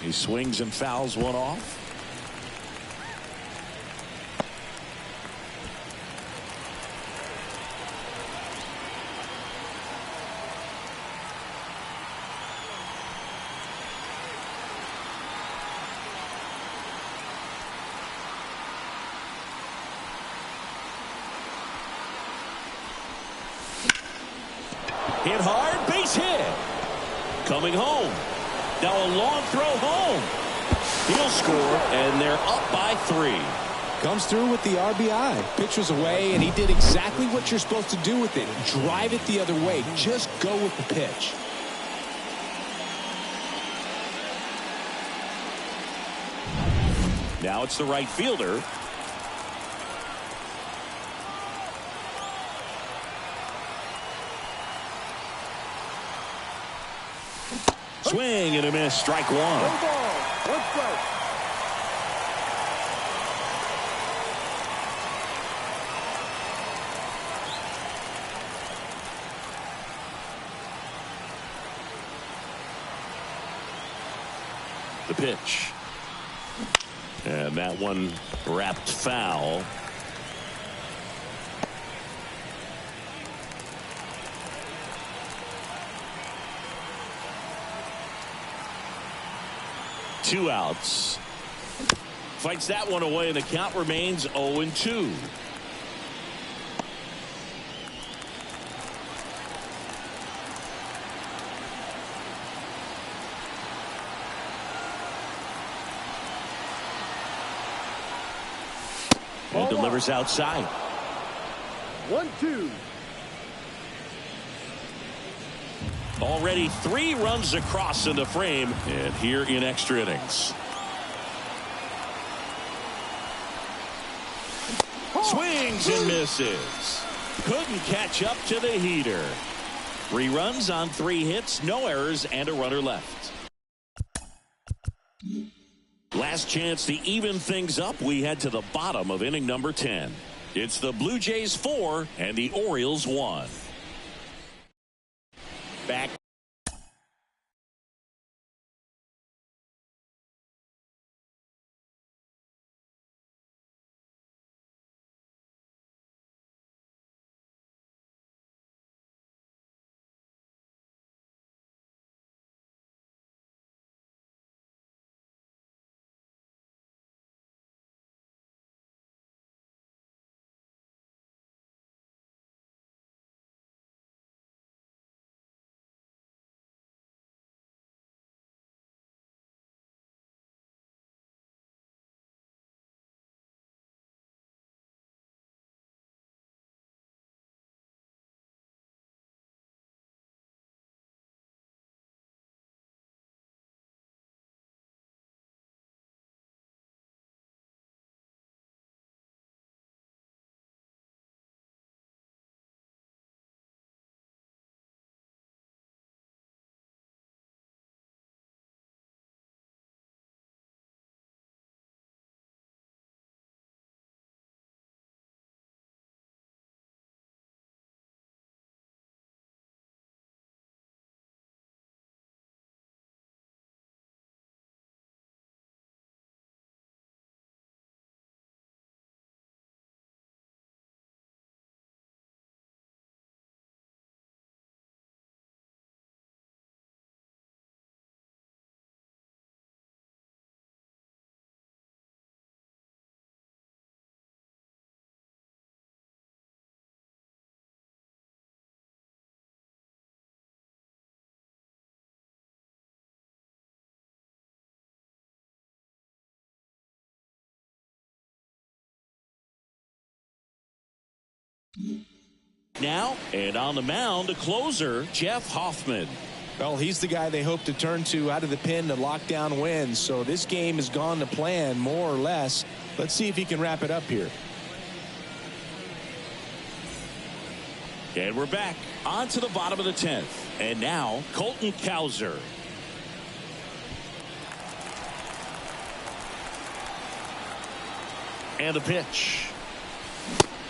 He swings and fouls one off. Hit hard, base hit. Coming home. Now a long throw home. He'll score, and they're up by 3. Comes through with the RBI. Pitcher's away, and he did exactly what you're supposed to do with it. Drive it the other way. Just go with the pitch. Now it's the right fielder. Swing and a miss. Strike 1. No ball. 1 strike. The pitch. And that one wrapped foul. Two outs. Fights that one away, and the count remains 0-2. And delivers outside. 1-2. Already 3 runs across in the frame, and here in extra innings. Swings and misses. Couldn't catch up to the heater. 3 runs on 3 hits, no errors, and a runner left. Last chance to even things up. We head to the bottom of inning number 10. It's the Blue Jays 4 and the Orioles 1. Back. Now, and on the mound, a closer, Jeff Hoffman. Well, he's the guy they hope to turn to out of the pen to lock down wins. So this game has gone to plan more or less. Let's see if he can wrap it up here. And we're back on to the bottom of the 10th. And now Colton Cowser. And the pitch.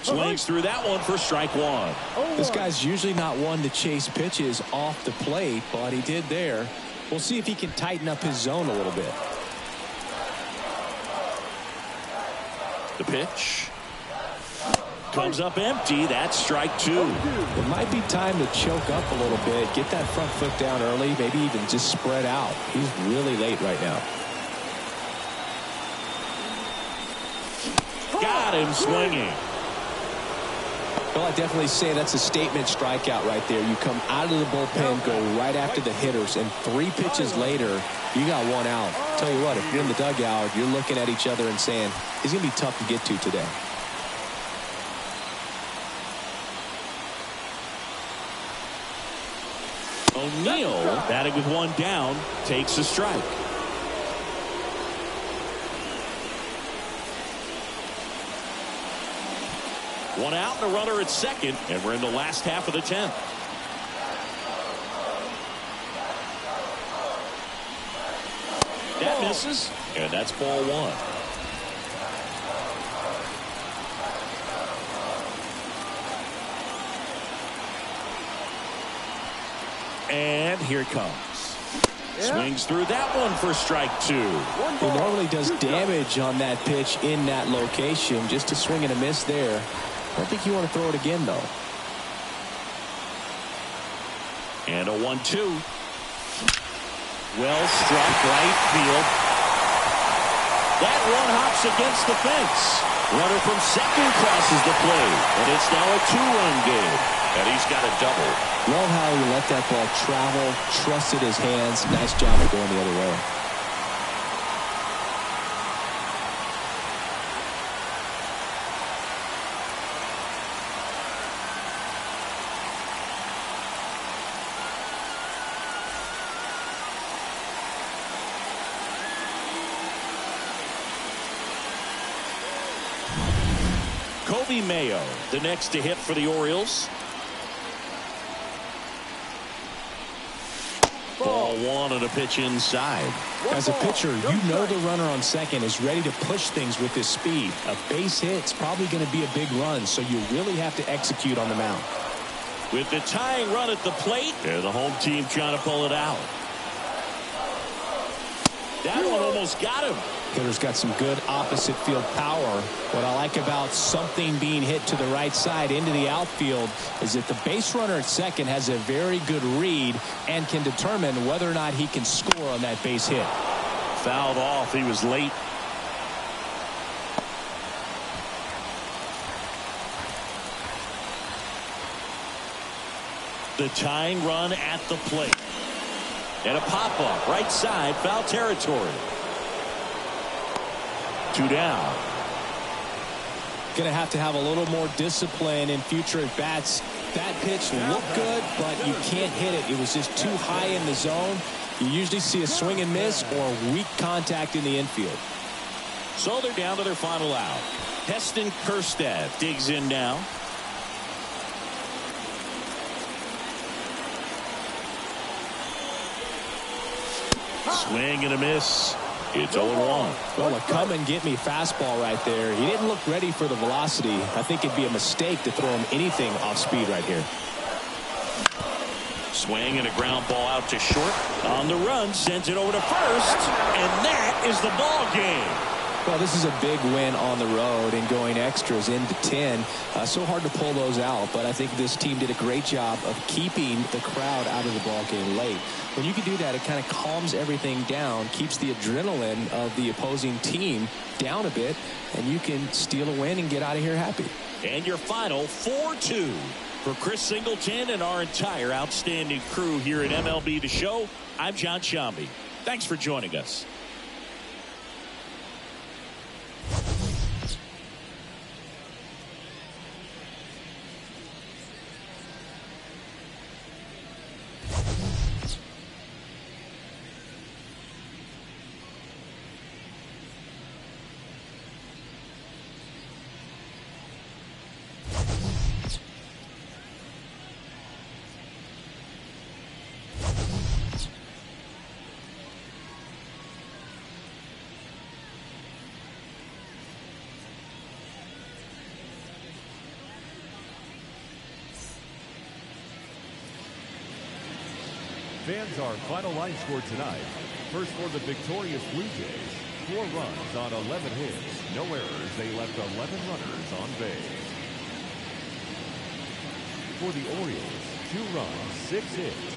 Swings through that one for strike one. This guy's usually not one to chase pitches off the plate, but he did there. We'll see if he can tighten up his zone a little bit. The pitch comes up empty. That's strike two. It might be time to choke up a little bit, get that front foot down early, maybe even just spread out. He's really late right now. Got him swinging. Well, I definitely say that's a statement strikeout right there. You come out of the bullpen, go right after the hitters, and 3 pitches later, you got 1 out. Tell you what, if you're in the dugout, you're looking at each other and saying, he's going to be tough to get to today. O'Neill, batting with 1 down, takes a strike. One out and a runner at second, and we're in the last half of the 10th. That misses, and that's ball 1. And here it comes. Swings through that one for strike 2. He normally does damage on that pitch in that location. Just a swing and a miss there. I don't think you want to throw it again, though. And a 1-2. Well struck right field. That one hops against the fence. Runner from second crosses the plate. And it's now a 2-run game. And he's got a double. Love how he let that ball travel, trusted his hands. Nice job of going the other way. Mayo, the next to hit for the Orioles. Ball 1 and a pitch inside. As a pitcher, you know the runner on second is ready to push things with his speed. A base hit's probably going to be a big run, so you really have to execute on the mound. With the tying run at the plate, and the home team trying to pull it out. That one almost got him. Hitter's got some good opposite field power. What I like about something being hit to the right side into the outfield is that the base runner at second has a very good read and can determine whether or not he can score on that base hit. Fouled off. He was late. The tying run at the plate. And a pop-up right side, foul territory. 2 down. Going to have a little more discipline in future at bats. That pitch looked good, but you can't hit it. It was just too high in the zone. You usually see a swing and miss or weak contact in the infield. So they're down to their final out. Heston Kjerstad digs in now. Swing and a miss. It's 0-1. Well, a come and get me fastball right there. He didn't look ready for the velocity. I think it'd be a mistake to throw him anything off speed right here. Swing and a ground ball out to short. On the run, sends it over to first. And that is the ball game. Well, this is a big win on the road and going extras into 10. So hard to pull those out, but I think this team did a great job of keeping the crowd out of the ball game late. When you can do that, it kind of calms everything down, keeps the adrenaline of the opposing team down a bit, and you can steal a win and get out of here happy. And your final 4-2 for Chris Singleton and our entire outstanding crew here at MLB The Show. I'm John Shambi. Thanks for joining us. Fans, our final line score tonight. First for the victorious Blue Jays, 4 runs on 11 hits. No errors. They left 11 runners on base. For the Orioles, 2 runs, 6 hits.